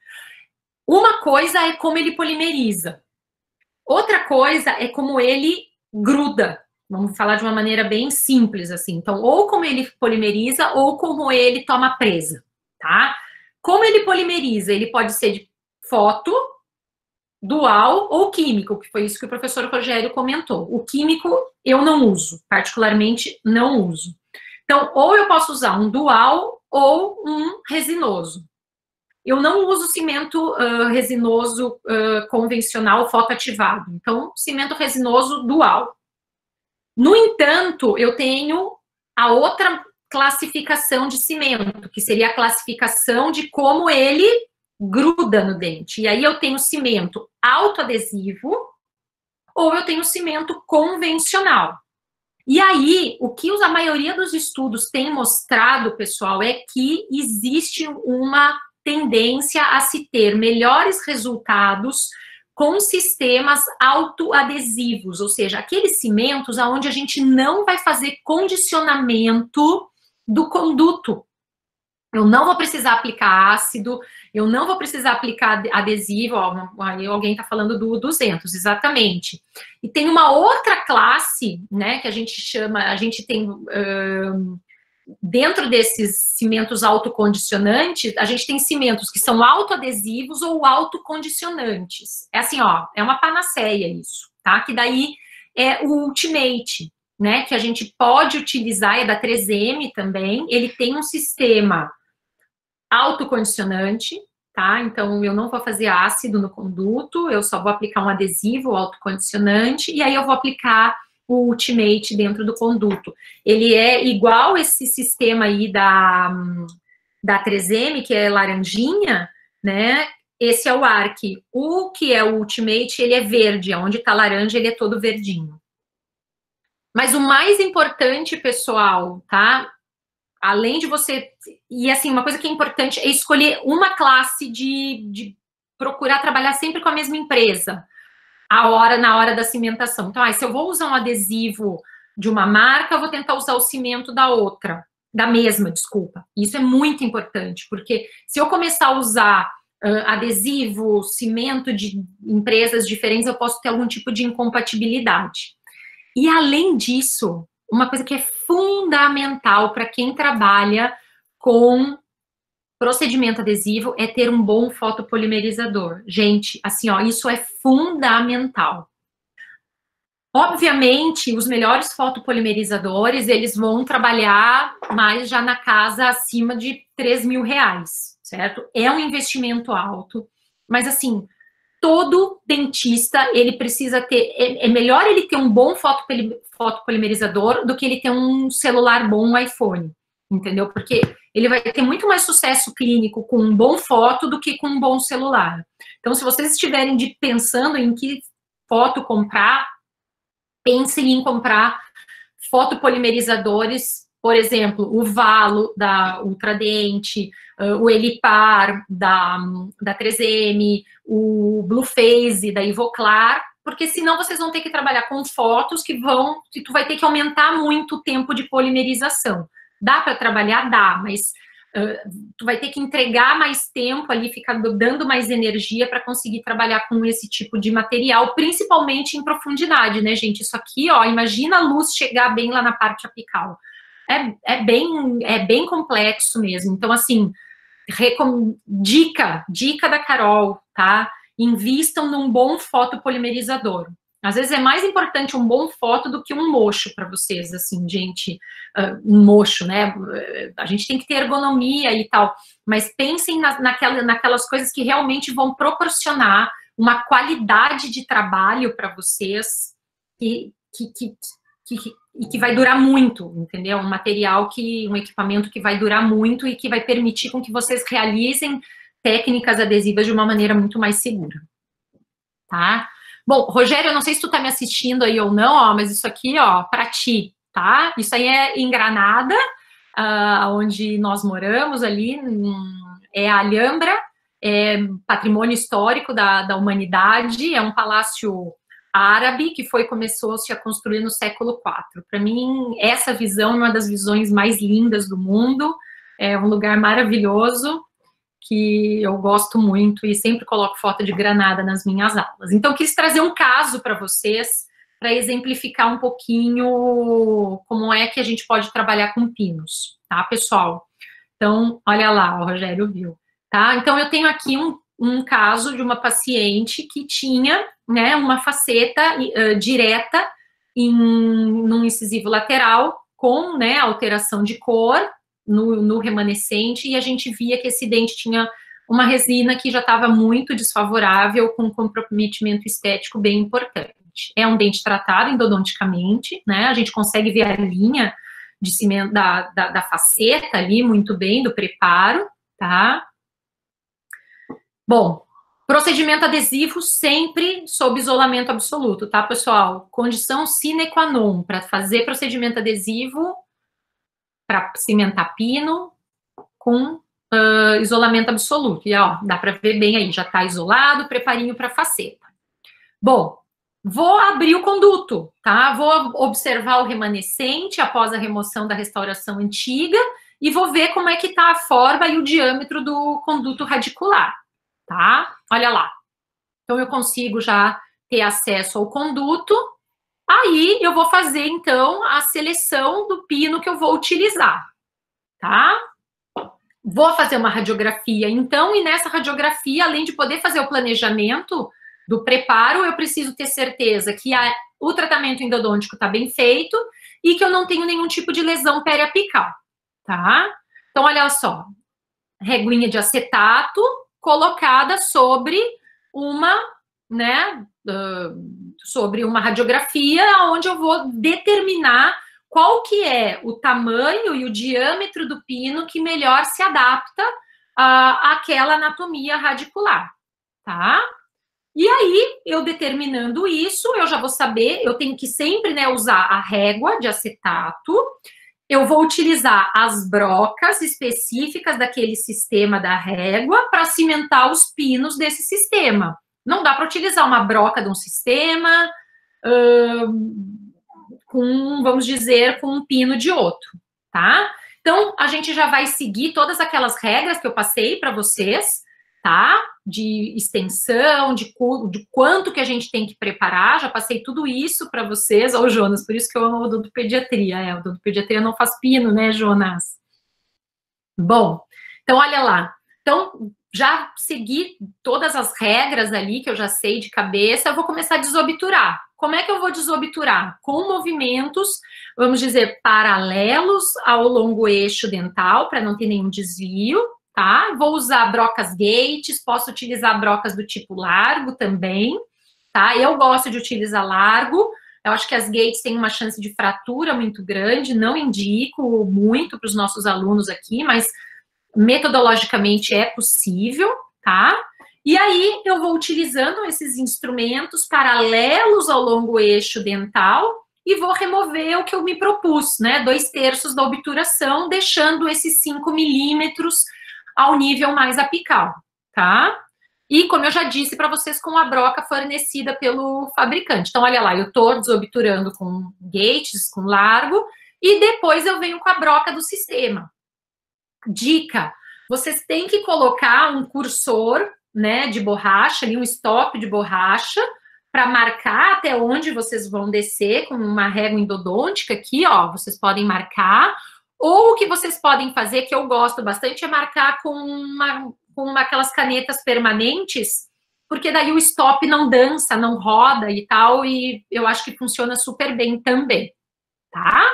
Uma coisa é como ele polimeriza. Outra coisa é como ele gruda. Vamos falar de uma maneira bem simples, assim. Então, ou como ele polimeriza, ou como ele toma presa, tá? Como ele polimeriza? Ele pode ser de foto, dual ou químico, que foi isso que o professor Rogério comentou. O químico eu não uso, particularmente não uso. Então, ou eu posso usar um dual ou um resinoso. Eu não uso cimento resinoso convencional fotoativado. Então, cimento resinoso dual. No entanto, eu tenho a outra classificação de cimento, que seria a classificação de como ele gruda no dente. E aí eu tenho cimento autoadesivo ou eu tenho cimento convencional. E aí, o que a maioria dos estudos tem mostrado, pessoal, é que existe uma tendência a se ter melhores resultados com sistemas autoadesivos, ou seja, aqueles cimentos onde a gente não vai fazer condicionamento do conduto. Eu não vou precisar aplicar ácido, eu não vou precisar aplicar adesivo, ó, aí alguém está falando do 200, exatamente. E tem uma outra classe, né, que a gente chama, a gente tem, dentro desses cimentos autocondicionantes, a gente tem cimentos que são autoadesivos ou autocondicionantes. É assim, ó, é uma panaceia isso, tá? Que daí é o Ultimate, né, que a gente pode utilizar, é da 3M também, ele tem um sistema autocondicionante, tá? Então, eu não vou fazer ácido no conduto, eu só vou aplicar um adesivo autocondicionante, e aí eu vou aplicar o Ultimate dentro do conduto. Ele é igual esse sistema aí da 3M, que é laranjinha, né? Esse é o Arc. O que é o Ultimate, ele é verde, onde tá laranja, ele é todo verdinho. Mas o mais importante, pessoal, tá? Além de você... E, assim, uma coisa que é importante é escolher uma classe de procurar trabalhar sempre com a mesma empresa na hora da cimentação. Então, se eu vou usar um adesivo de uma marca, eu vou tentar usar o cimento da outra, da mesma, desculpa. Isso é muito importante, porque se eu começar a usar adesivo, cimento de empresas diferentes, eu posso ter algum tipo de incompatibilidade. E, além disso, uma coisa que é fundamental para quem trabalha com procedimento adesivo é ter um bom fotopolimerizador. Gente, assim, ó, isso é fundamental. Obviamente, os melhores fotopolimerizadores, eles vão trabalhar mais já na casa acima de R$3.000, certo? É um investimento alto, mas assim, todo dentista, ele precisa ter, é melhor ele ter um bom fotopolimerizador do que ele ter um celular bom, um iPhone, entendeu? Porque ele vai ter muito mais sucesso clínico com um bom foto do que com um bom celular. Então, se vocês estiverem pensando em que foto comprar, pensem em comprar fotopolimerizadores, por exemplo, o Valo da Ultradente, o Elipar da 3M, o Bluephase da Ivoclar, porque senão vocês vão ter que trabalhar com fotos que tu vai ter que aumentar muito o tempo de polimerização. Dá para trabalhar? Dá, mas tu vai ter que entregar mais tempo ali, ficar dando mais energia para conseguir trabalhar com esse tipo de material, principalmente em profundidade, né, gente? Isso aqui, ó, imagina a luz chegar bem lá na parte apical. É bem complexo mesmo. Então, assim, dica da Carol, tá? Invistam num bom fotopolimerizador. Às vezes é mais importante um bom foto do que um mocho para vocês, assim, gente, um mocho, né? A gente tem que ter ergonomia e tal, mas pensem naquelas coisas que realmente vão proporcionar uma qualidade de trabalho para vocês e que vai durar muito, entendeu? Um material um equipamento que vai durar muito e que vai permitir com que vocês realizem técnicas adesivas de uma maneira muito mais segura, tá? Bom, Rogério, eu não sei se tu tá me assistindo aí ou não, ó, mas isso aqui, ó, para ti, tá? Isso aí é em Granada, onde nós moramos ali, é a Alhambra, é patrimônio histórico da humanidade, é um palácio árabe que começou-se a construir no século IV. Para mim, essa visão é uma das visões mais lindas do mundo, é um lugar maravilhoso, que eu gosto muito e sempre coloco foto de Granada nas minhas aulas. Então, eu quis trazer um caso para vocês, para exemplificar um pouquinho como é que a gente pode trabalhar com pinos, tá, pessoal? Então, olha lá, o Rogério viu, tá? Então, eu tenho aqui um caso de uma paciente que tinha, né, uma faceta direta num incisivo lateral com, né, alteração de cor, no remanescente, e a gente via que esse dente tinha uma resina que já estava muito desfavorável, com comprometimento estético bem importante. É um dente tratado endodonticamente, né? A gente consegue ver a linha de cimento da faceta ali muito bem, do preparo, tá? Bom, procedimento adesivo sempre sob isolamento absoluto, tá, pessoal? Condição sine qua non para fazer procedimento adesivo para cimentar pino com isolamento absoluto. E, ó, dá para ver bem aí, já está isolado, preparinho para faceta. Bom, vou abrir o conduto, tá? Vou observar o remanescente após a remoção da restauração antiga e vou ver como é que está a forma e o diâmetro do conduto radicular, tá? Olha lá. Então, eu consigo já ter acesso ao conduto. Aí, eu vou fazer, então, a seleção do pino que eu vou utilizar, tá? Vou fazer uma radiografia, então, e nessa radiografia, além de poder fazer o planejamento do preparo, eu preciso ter certeza que o tratamento endodôntico está bem feito e que eu não tenho nenhum tipo de lesão periapical, tá? Então, olha só, reguinha de acetato colocada sobre uma, né, sobre uma radiografia, onde eu vou determinar qual que é o tamanho e o diâmetro do pino que melhor se adapta àquela anatomia radicular, tá? E aí, eu determinando isso, eu já vou saber, eu tenho que sempre, né, usar a régua de acetato, eu vou utilizar as brocas específicas daquele sistema da régua para cimentar os pinos desse sistema. Não dá para utilizar uma broca de um sistema vamos dizer, com um pino de outro, tá? Então, a gente já vai seguir todas aquelas regras que eu passei para vocês, tá? De extensão, de quanto que a gente tem que preparar, já passei tudo isso para vocês. Ô, Jonas, por isso que eu amo o odontopediatria. O odontopediatria não faz pino, né, Jonas? Bom, então, olha lá. Então, já segui todas as regras ali, que eu já sei de cabeça, eu vou começar a desobturar. Como é que eu vou desobturar? Com movimentos, vamos dizer, paralelos ao longo eixo dental, para não ter nenhum desvio, tá? Vou usar brocas Gates, posso utilizar brocas do tipo largo também, tá? Eu gosto de utilizar largo, eu acho que as Gates têm uma chance de fratura muito grande, não indico muito para os nossos alunos aqui, mas metodologicamente é possível, tá? E aí eu vou utilizando esses instrumentos paralelos ao longo eixo dental e vou remover o que eu me propus, né? 2/3 da obturação, deixando esses 5 milímetros ao nível mais apical, tá? E, como eu já disse para vocês, com a broca fornecida pelo fabricante. Então, olha lá, eu estou desobturando com Gates, com largo, e depois eu venho com a broca do sistema. Dica, vocês têm que colocar um cursor, né, de borracha, ali um stop de borracha, para marcar até onde vocês vão descer com uma régua endodôntica aqui, ó, vocês podem marcar. Ou o que vocês podem fazer, que eu gosto bastante, é marcar com aquelas canetas permanentes, porque daí o stop não dança, não roda e tal, e eu acho que funciona super bem também, tá?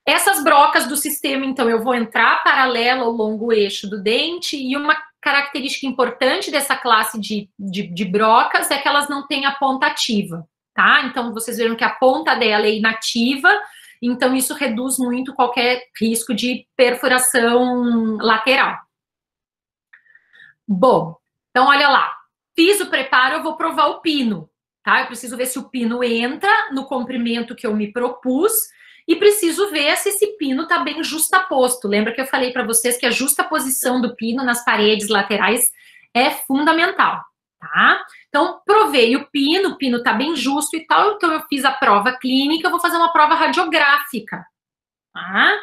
Essas brocas do sistema, então, eu vou entrar paralelo ao longo eixo do dente, e uma característica importante dessa classe de brocas é que elas não têm a ponta ativa, tá? Então, vocês viram que a ponta dela é inativa, então isso reduz muito qualquer risco de perfuração lateral. Bom, então olha lá, fiz o preparo, eu vou provar o pino, tá? Eu preciso ver se o pino entra no comprimento que eu me propus e preciso ver se esse pino tá bem justaposto. Lembra que eu falei para vocês que a justaposição do pino nas paredes laterais é fundamental, tá? Então, provei o pino tá bem justo e tal, então eu fiz a prova clínica, eu vou fazer uma prova radiográfica, tá?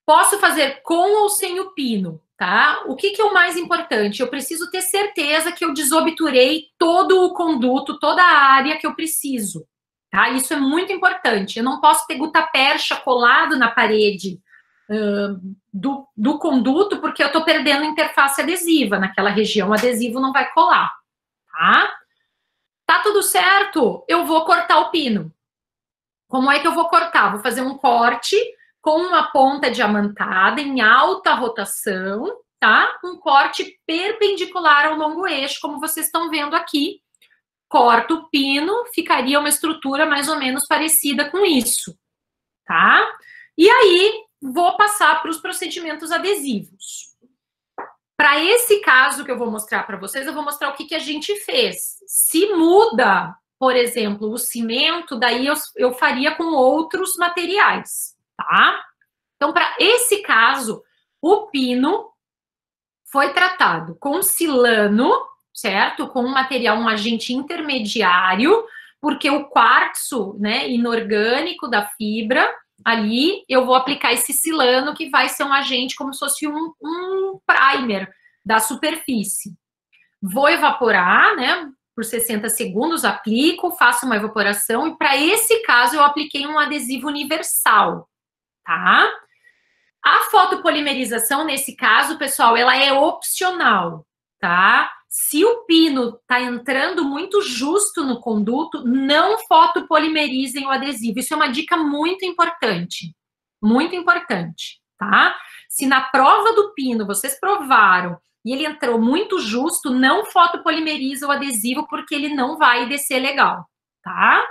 Posso fazer com ou sem o pino, tá? O que é o mais importante? Eu preciso ter certeza que eu desobturei todo o conduto, toda a área que eu preciso, tá? Isso é muito importante. Eu não posso ter gutapercha colado na parede do conduto, porque eu estou perdendo interface adesiva. Naquela região, o adesivo não vai colar, tá? Tá tudo certo? Eu vou cortar o pino. Como é que eu vou cortar? Vou fazer um corte com uma ponta diamantada em alta rotação, tá? Um corte perpendicular ao longo eixo, como vocês estão vendo aqui. Corto o pino, ficaria uma estrutura mais ou menos parecida com isso, tá? E aí, vou passar para os procedimentos adesivos. Para esse caso que eu vou mostrar para vocês, eu vou mostrar o que a gente fez. Se muda, por exemplo, o cimento, daí eu faria com outros materiais, tá? Então, para esse caso, o pino foi tratado com silano, certo? Com um material, um agente intermediário, porque o quartzo, né, inorgânico da fibra, ali eu vou aplicar esse silano, que vai ser um agente como se fosse um primer da superfície. Vou evaporar, né, por 60 segundos, aplico, faço uma evaporação, e para esse caso eu apliquei um adesivo universal, tá? A fotopolimerização, nesse caso, pessoal, ela é opcional, tá? Se o pino tá entrando muito justo no conduto, não fotopolimerizem o adesivo. Isso é uma dica muito importante, tá? Se na prova do pino vocês provaram e ele entrou muito justo, não fotopolimeriza o adesivo, porque ele não vai descer legal, tá?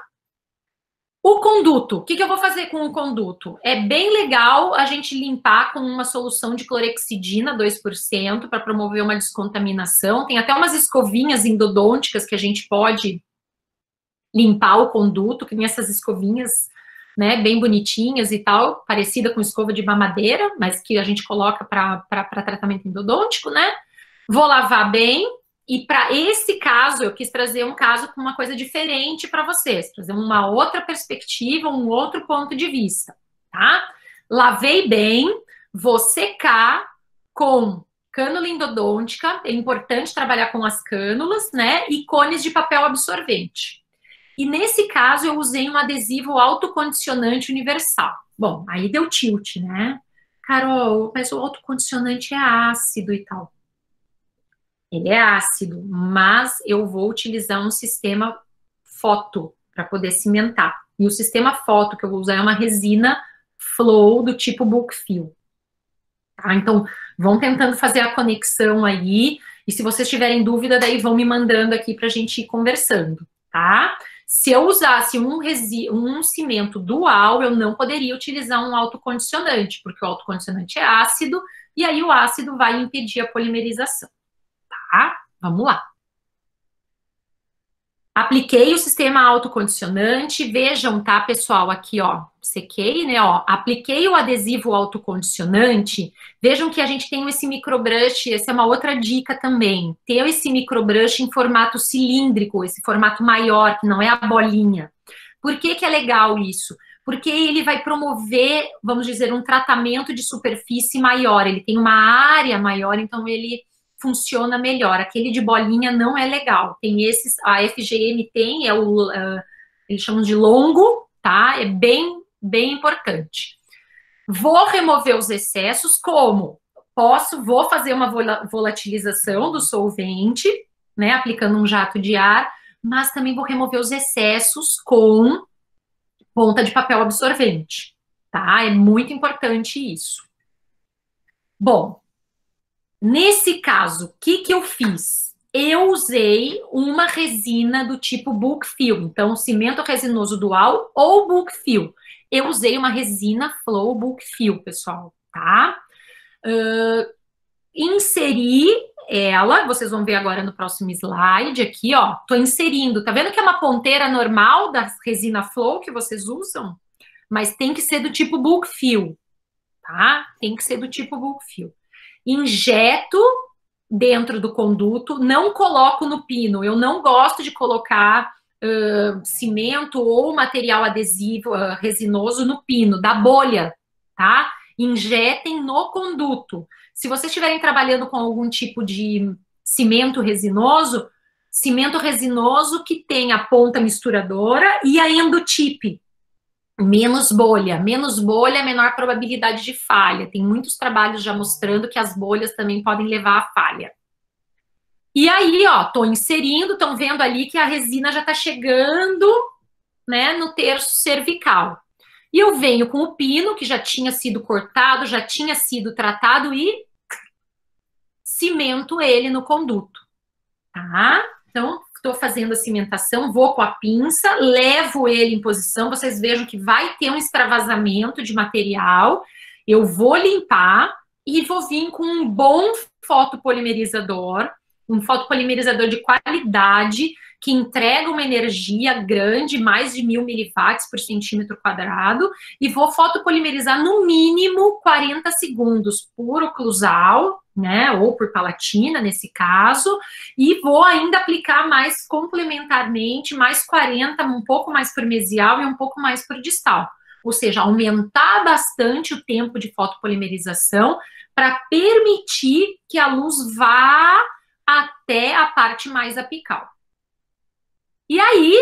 O conduto, o que eu vou fazer com o conduto? É bem legal a gente limpar com uma solução de clorexidina, 2%, para promover uma descontaminação. Tem até umas escovinhas endodônticas que a gente pode limpar o conduto, que tem essas escovinhas, né, bem bonitinhas e tal, parecida com escova de mamadeira, mas que a gente coloca para tratamento endodôntico, né? Vou lavar bem. E para esse caso, eu quis trazer um caso com uma coisa diferente para vocês, trazer uma outra perspectiva, um outro ponto de vista, tá? Lavei bem, vou secar com cânula endodôntica, é importante trabalhar com as cânulas, né? E cones de papel absorvente. E nesse caso, eu usei um adesivo autocondicionante universal. Bom, aí deu tilt, né? Carol, mas o autocondicionante é ácido e tal. Ele é ácido, mas eu vou utilizar um sistema foto para poder cimentar. E o sistema foto que eu vou usar é uma resina Flow do tipo Book Fill, Tá? Então, vão tentando fazer a conexão aí, e se vocês tiverem dúvida, daí vão me mandando aqui para a gente ir conversando, tá? Se eu usasse um cimento dual, eu não poderia utilizar um autocondicionante, porque o autocondicionante é ácido, e aí o ácido vai impedir a polimerização, tá? Vamos lá. Apliquei o sistema autocondicionante, vejam, tá, pessoal, aqui, ó, sequei, né, ó, apliquei o adesivo autocondicionante, vejam que a gente tem esse microbrush, essa é uma outra dica também, ter esse microbrush em formato cilíndrico, esse formato maior, que não é a bolinha. Por que que é legal isso? Porque ele vai promover, vamos dizer, um tratamento de superfície maior, ele tem uma área maior, então ele funciona melhor. Aquele de bolinha não é legal. Tem esses, a FGM tem, eles chamam de longo, tá? É bem importante. Vou remover os excessos como? Vou fazer uma volatilização do solvente, né? Aplicando um jato de ar, mas também vou remover os excessos com ponta de papel absorvente, tá? É muito importante isso. Bom, nesse caso, o que eu fiz? Eu usei uma resina do tipo bulk fill, então cimento resinoso dual ou bulk fill. Eu usei uma resina Flow bulk fill, pessoal, tá? Inseri ela, vocês vão ver agora no próximo slide aqui, ó. Tô inserindo, tá vendo que é uma ponteira normal da resina Flow que vocês usam? Mas tem que ser do tipo bulk fill, tá? Tem que ser do tipo bulk fill. Injeto dentro do conduto, não coloco no pino. Eu não gosto de colocar cimento ou material adesivo resinoso no pino, da bolha, tá? Injetem no conduto. Se vocês estiverem trabalhando com algum tipo de cimento resinoso que tem a ponta misturadora e a endotip. Menos bolha, menor probabilidade de falha. Tem muitos trabalhos já mostrando que as bolhas também podem levar à falha. E aí, ó, tô inserindo, estão vendo ali que a resina já tá chegando, né, no terço cervical. E eu venho com o pino, que já tinha sido cortado, já tinha sido tratado, e cimento ele no conduto, tá? Então, estou fazendo a cimentação, vou com a pinça, levo ele em posição, vocês vejam que vai ter um extravasamento de material, eu vou limpar e vou vir com um bom fotopolimerizador, um fotopolimerizador de qualidade, que entrega uma energia grande, mais de 1000 miliwatts por centímetro quadrado, e vou fotopolimerizar no mínimo 40 segundos por oclusal, né, ou por palatina, nesse caso, e vou ainda aplicar mais complementarmente, mais 40, um pouco mais por mesial e um pouco mais por distal. Ou seja, aumentar bastante o tempo de fotopolimerização para permitir que a luz vá até a parte mais apical. E aí,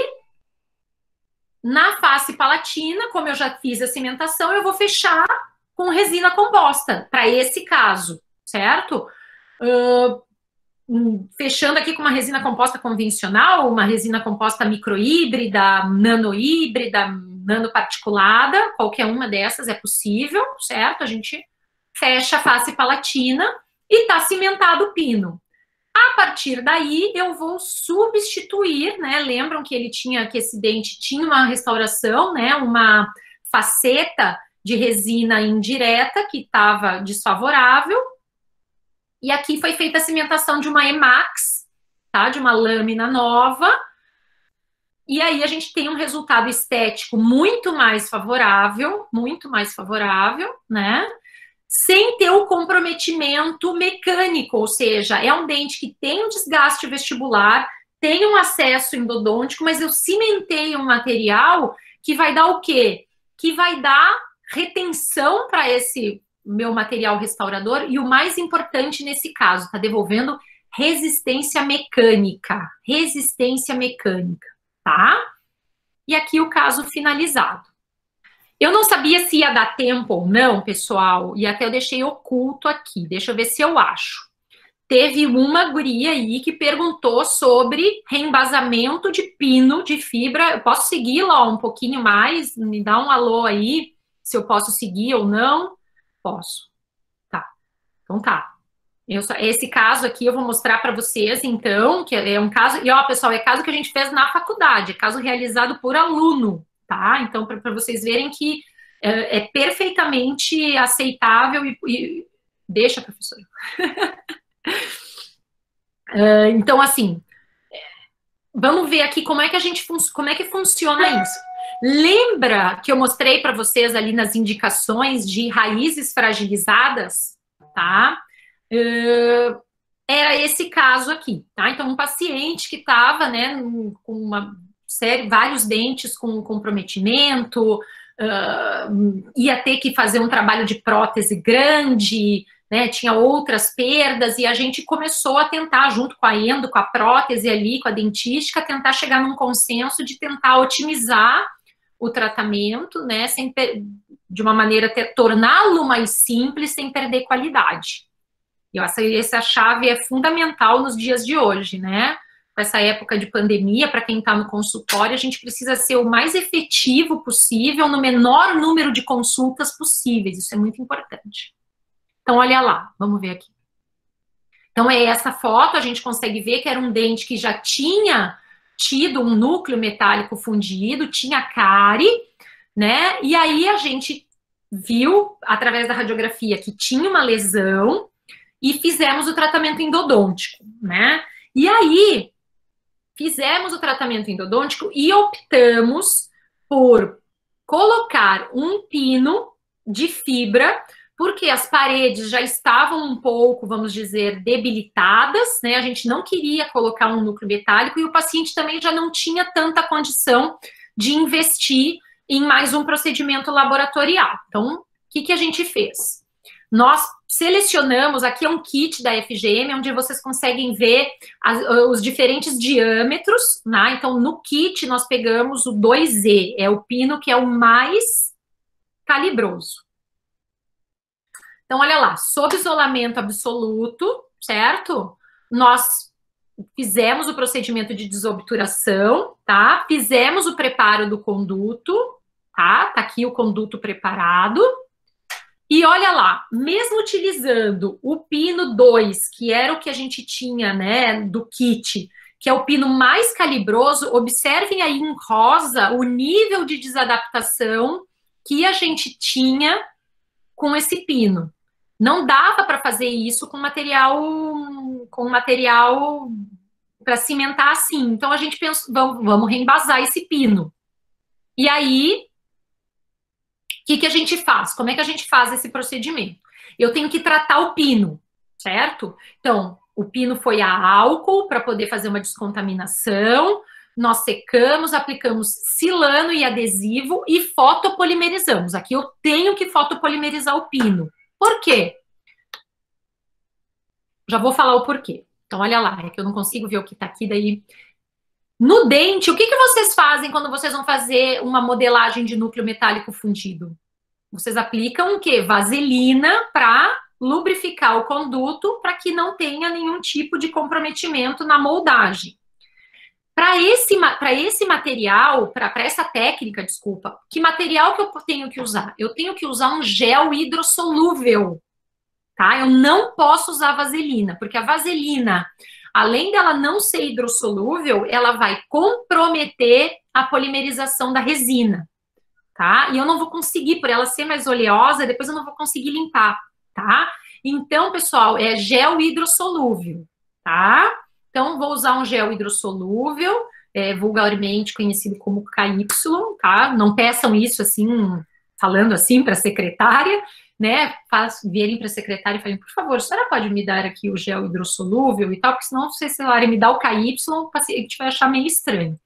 na face palatina, como eu já fiz a cimentação, eu vou fechar com resina composta, para esse caso, certo? Fechando aqui com uma resina composta convencional, uma resina composta microhíbrida, nanohíbrida, nanoparticulada, qualquer uma dessas é possível, certo? A gente fecha a face palatina e está cimentado o pino. A partir daí, eu vou substituir, né? Lembram que que esse dente tinha uma restauração, né? Uma faceta de resina indireta que estava desfavorável. E aqui foi feita a cimentação de uma Emax, tá? De uma lâmina nova. E aí a gente tem um resultado estético muito mais favorável, né? Sem ter o comprometimento mecânico, ou seja, é um dente que tem um desgaste vestibular, tem um acesso endodôntico, mas eu cimentei um material que vai dar o quê? Que vai dar retenção para esse meu material restaurador, e o mais importante nesse caso, está devolvendo resistência mecânica, tá? E aqui o caso finalizado. Eu não sabia se ia dar tempo ou não, pessoal, e até eu deixei oculto aqui. Deixa eu ver se eu acho. Teve uma guria aí que perguntou sobre reembasamento de pino, de fibra. Eu posso seguir lá um pouquinho mais? Me dá um alô aí, se eu posso seguir ou não. Posso. Tá. Então tá. Esse caso aqui eu vou mostrar para vocês, então, que é um caso, e ó, pessoal, é caso que a gente fez na faculdade, é caso realizado por aluno, tá? Então, para vocês verem que é perfeitamente aceitável deixa, professora. Então, assim, vamos ver aqui como é que funciona isso. Lembra que eu mostrei para vocês ali nas indicações de raízes fragilizadas, tá? Era esse caso aqui, tá? Então, um paciente que estava, né, com uma série, vários dentes com comprometimento, ia ter que fazer um trabalho de prótese grande, né, tinha outras perdas, e a gente começou a tentar, junto com a endo, com a prótese ali, com a dentística, tentar chegar num consenso de tentar otimizar o tratamento, né, de uma maneira torná-lo mais simples, sem perder qualidade. E essa chave é fundamental nos dias de hoje, né? Nessa época de pandemia, para quem está no consultório, a gente precisa ser o mais efetivo possível, no menor número de consultas possíveis, isso é muito importante. Então, olha lá, vamos ver aqui. Então, é essa foto, a gente consegue ver que era um dente que já tinha tido um núcleo metálico fundido, tinha cárie, né? E aí a gente viu, através da radiografia, que tinha uma lesão e fizemos o tratamento endodôntico, né? E aí, fizemos o tratamento endodôntico e optamos por colocar um pino de fibra, porque as paredes já estavam um pouco, vamos dizer, debilitadas, né? A gente não queria colocar um núcleo metálico e o paciente também já não tinha tanta condição de investir em mais um procedimento laboratorial. Então, o que a gente fez? Nós selecionamos, aqui é um kit da FGM, onde vocês conseguem ver os diferentes diâmetros, né? Então, no kit, nós pegamos o 2E, é o pino que é o mais calibroso. Então, olha lá, sob isolamento absoluto, certo? Nós fizemos o procedimento de desobturação, tá? Fizemos o preparo do conduto, tá? Tá aqui o conduto preparado. E olha lá, mesmo utilizando o pino 2, que era o que a gente tinha, né, do kit, que é o pino mais calibroso, observem aí em rosa o nível de desadaptação que a gente tinha com esse pino. Não dava para fazer isso com material para cimentar assim. Então a gente pensou, vamos reembasar esse pino. E aí, o que a gente faz? Como é que a gente faz esse procedimento? Eu tenho que tratar o pino, certo? Então, o pino foi a álcool para poder fazer uma descontaminação, nós secamos, aplicamos silano e adesivo e fotopolimerizamos. Aqui eu tenho que fotopolimerizar o pino. Por quê? Já vou falar o porquê. Então, olha lá, é que eu não consigo ver o que está aqui, daí... No dente, o que vocês fazem quando vocês vão fazer uma modelagem de núcleo metálico fundido? Vocês aplicam o quê? Vaselina para lubrificar o conduto para que não tenha nenhum tipo de comprometimento na moldagem. Para esse material, para essa técnica, desculpa, que material que eu tenho que usar? Eu tenho que usar um gel hidrossolúvel, tá? Eu não posso usar vaselina, porque a vaselina, além dela não ser hidrossolúvel, ela vai comprometer a polimerização da resina, tá? E eu não vou conseguir, por ela ser mais oleosa, depois eu não vou conseguir limpar, tá? Então, pessoal, é gel hidrossolúvel, tá? Então, vou usar um gel hidrossolúvel, vulgarmente conhecido como KY, tá? Não peçam isso assim, falando assim para a secretária, né? Virem para a secretária e falem, por favor, a senhora pode me dar aqui o gel hidrossolúvel e tal, porque senão, se a senhora me dá o KY, o paciente vai achar meio estranho.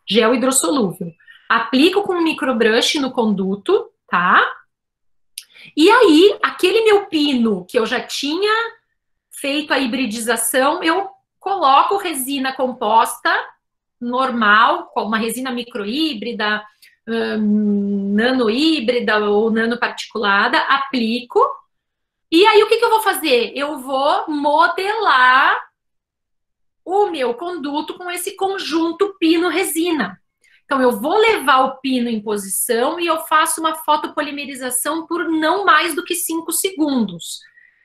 Gel hidrossolúvel. Aplico com um microbrush no conduto, tá? E aí, aquele meu pino que eu já tinha feito a hibridização, eu coloco resina composta normal, com uma resina microhíbrida, nanohíbrida ou nanoparticulada, aplico. E aí, o que eu vou fazer? Eu vou modelar o meu conduto com esse conjunto pino-resina. Então, eu vou levar o pino em posição e eu faço uma fotopolimerização por não mais do que 5 segundos.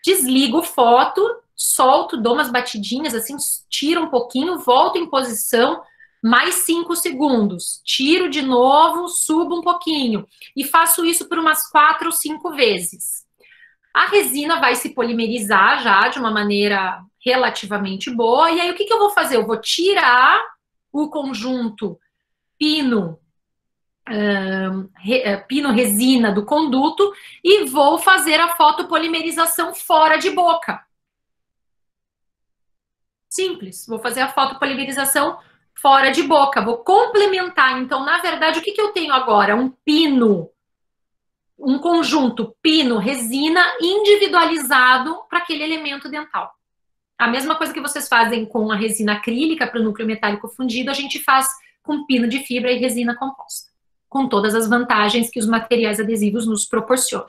desligo foto, solto, dou umas batidinhas, assim, tiro um pouquinho, volto em posição, mais 5 segundos, tiro de novo, subo um pouquinho, e faço isso por umas 4 ou 5 vezes. A resina vai se polimerizar já de uma maneira relativamente boa, e aí o que eu vou fazer? Eu vou tirar o conjunto pino, pino resina do conduto e vou fazer a fotopolimerização fora de boca. Simples, vou fazer a fotopolimerização fora de boca, vou complementar. Então, na verdade, o que eu tenho agora? Um pino, um conjunto pino-resina individualizado para aquele elemento dental. A mesma coisa que vocês fazem com a resina acrílica para o núcleo metálico fundido, a gente faz com pino de fibra e resina composta, com todas as vantagens que os materiais adesivos nos proporcionam.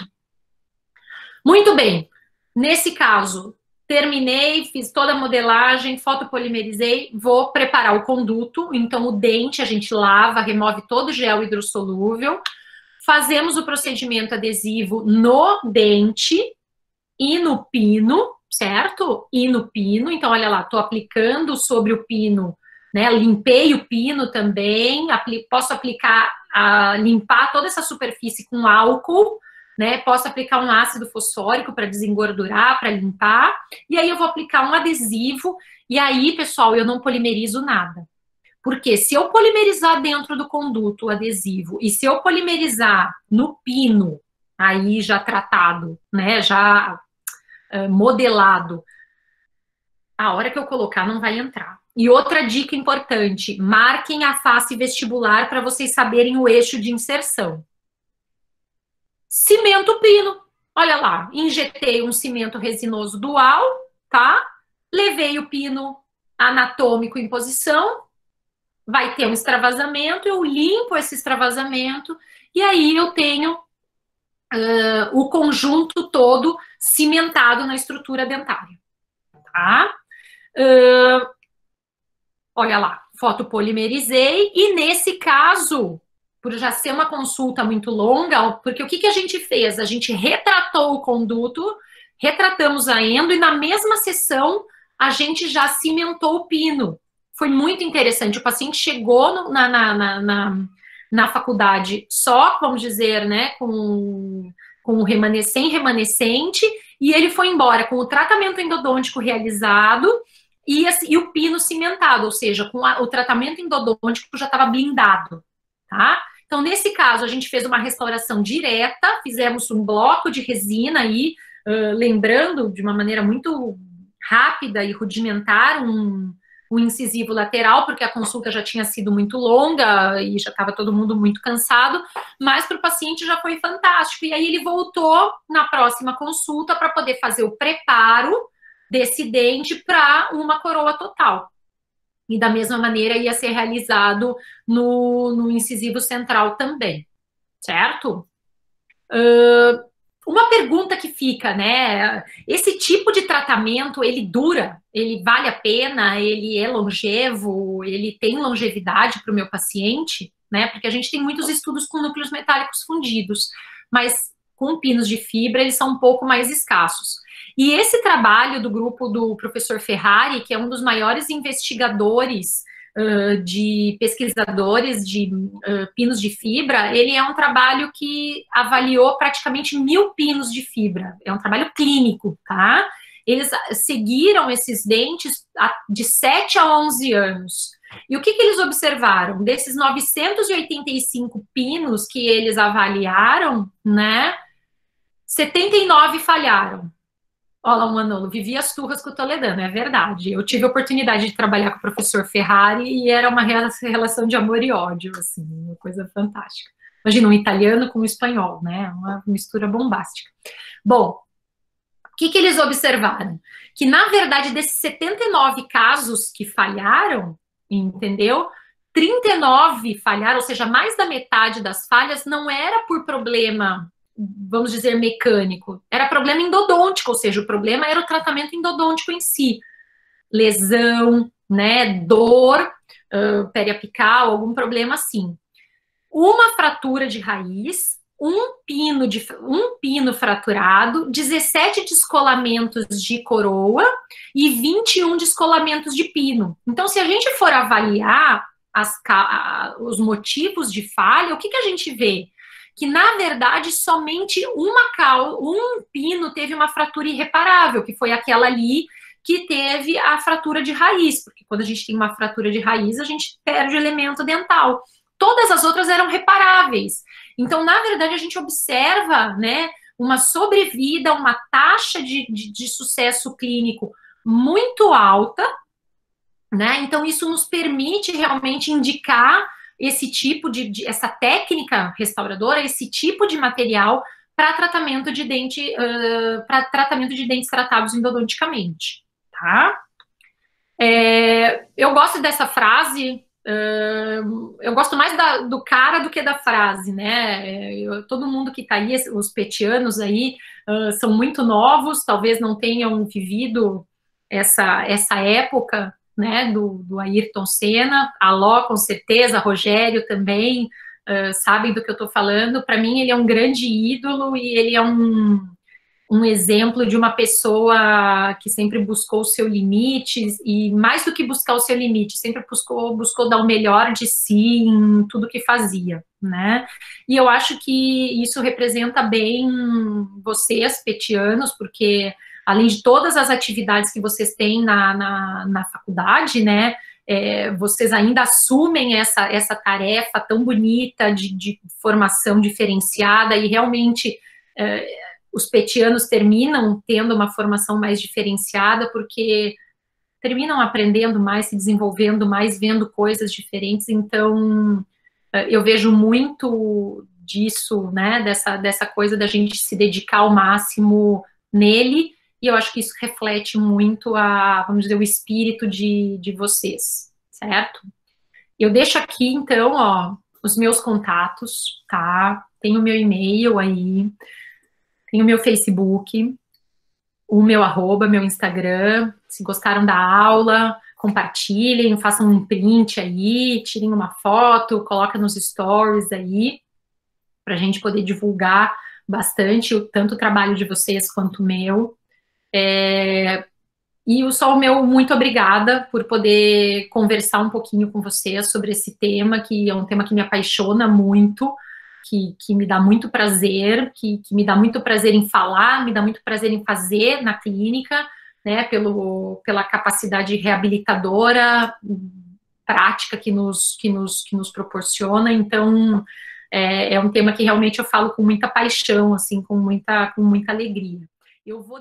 Muito bem, nesse caso, terminei, fiz toda a modelagem, fotopolimerizei, vou preparar o conduto, então o dente a gente lava, remove todo o gel hidrossolúvel, fazemos o procedimento adesivo no dente e no pino, certo? E no pino, então olha lá, estou aplicando sobre o pino, né? Limpei o pino também, posso aplicar, limpar toda essa superfície com álcool, né? Posso aplicar um ácido fosfórico para desengordurar, para limpar, e aí eu vou aplicar um adesivo, e aí, pessoal, eu não polimerizo nada. Porque se eu polimerizar dentro do conduto o adesivo, e se eu polimerizar no pino, aí já tratado, né, já modelado, a hora que eu colocar não vai entrar. E outra dica importante, marquem a face vestibular para vocês saberem o eixo de inserção. Cimento pino, olha lá, injetei um cimento resinoso dual, tá? Levei o pino anatômico em posição, vai ter um extravasamento, eu limpo esse extravasamento e aí eu tenho o conjunto todo cimentado na estrutura dentária, tá? Olha lá, fotopolimerizei e nesse caso, por já ser uma consulta muito longa, porque o que a gente fez? A gente retratou o conduto, retratamos a endo e na mesma sessão a gente já cimentou o pino. Foi muito interessante. O paciente chegou na faculdade só, vamos dizer, né, com o remanescente, e ele foi embora com o tratamento endodôntico realizado e o pino cimentado, ou seja, com o tratamento endodôntico já estava blindado, tá? Então, nesse caso, a gente fez uma restauração direta, fizemos um bloco de resina aí, lembrando de uma maneira muito rápida e rudimentar um incisivo lateral, porque a consulta já tinha sido muito longa e já estava todo mundo muito cansado, mas para o paciente já foi fantástico. E aí ele voltou na próxima consulta para poder fazer o preparo desse dente para uma coroa total. E da mesma maneira ia ser realizado no incisivo central também, certo? Uma pergunta que fica, né? Esse tipo de tratamento, ele dura? Ele vale a pena? Ele é longevo? Ele tem longevidade para o meu paciente? Né? Porque a gente tem muitos estudos com núcleos metálicos fundidos, mas com pinos de fibra eles são um pouco mais escassos. E esse trabalho do grupo do professor Ferrari, que é um dos maiores investigadores de pesquisadores de pinos de fibra, ele é um trabalho que avaliou praticamente 1000 pinos de fibra. É um trabalho clínico, tá? Eles seguiram esses dentes de 7 a 11 anos. E o que eles observaram? Desses 985 pinos que eles avaliaram, né? 79 falharam. Olha lá, Manolo, vivi as turras com o Toledano, é verdade. Eu tive a oportunidade de trabalhar com o professor Ferrari e era uma relação de amor e ódio, assim, uma coisa fantástica. Imagina, um italiano com um espanhol, né? Uma mistura bombástica. Bom, o que eles observaram? Que, na verdade, desses 79 casos que falharam, entendeu? 39 falharam, ou seja, mais da metade das falhas não era por problema, vamos dizer, mecânico, era problema endodôntico, ou seja, o problema era o tratamento endodôntico em si. Lesão, né, dor periapical, algum problema assim. Uma fratura de raiz, um pino fraturado, 17 descolamentos de coroa e 21 descolamentos de pino. Então, se a gente for avaliar os motivos de falha, o que a gente vê? Que, na verdade, somente um pino teve uma fratura irreparável, que foi aquela ali que teve a fratura de raiz, porque quando a gente tem uma fratura de raiz, a gente perde o elemento dental. Todas as outras eram reparáveis. Então, na verdade, a gente observa, né, uma sobrevida, uma taxa de sucesso clínico muito alta, né? Então, isso nos permite realmente indicar esse tipo essa técnica restauradora, esse tipo de material para tratamento de dentes tratados endodonticamente, tá? Eu gosto dessa frase. Eu gosto mais do cara do que da frase, né? Todo mundo que está aí, os petianos aí, são muito novos, talvez não tenham vivido essa época, né, do Ayrton Senna. A Ló, com certeza, Rogério também, sabem do que eu estou falando. Para mim, ele é um grande ídolo e ele é um exemplo de uma pessoa que sempre buscou o seu limite, e mais do que buscar o seu limite, sempre buscou dar o melhor de si em tudo que fazia, né? E eu acho que isso representa bem vocês, petianos, porque além de todas as atividades que vocês têm na faculdade, né, vocês ainda assumem essa tarefa tão bonita de formação diferenciada, e realmente os petianos terminam tendo uma formação mais diferenciada, porque terminam aprendendo mais, se desenvolvendo mais, vendo coisas diferentes. Então, eu vejo muito disso, né, dessa coisa da gente se dedicar ao máximo nele, e eu acho que isso reflete muito vamos dizer, o espírito de vocês, certo? Eu deixo aqui, então, ó, os meus contatos, tá? Tem o meu e-mail aí, tem o meu Facebook, o meu @, meu Instagram. Se gostaram da aula, compartilhem, façam um print aí, tirem uma foto, coloca nos stories aí, para a gente poder divulgar bastante tanto o trabalho de vocês quanto o meu. E só o meu muito obrigada por poder conversar um pouquinho com vocês sobre esse tema, que é um tema que me apaixona muito, que me dá muito prazer, que me dá muito prazer em falar, me dá muito prazer em fazer na clínica, né, pela capacidade reabilitadora, prática que nos proporciona. Então, é um tema que realmente eu falo com muita paixão, assim, com muita alegria. Eu vou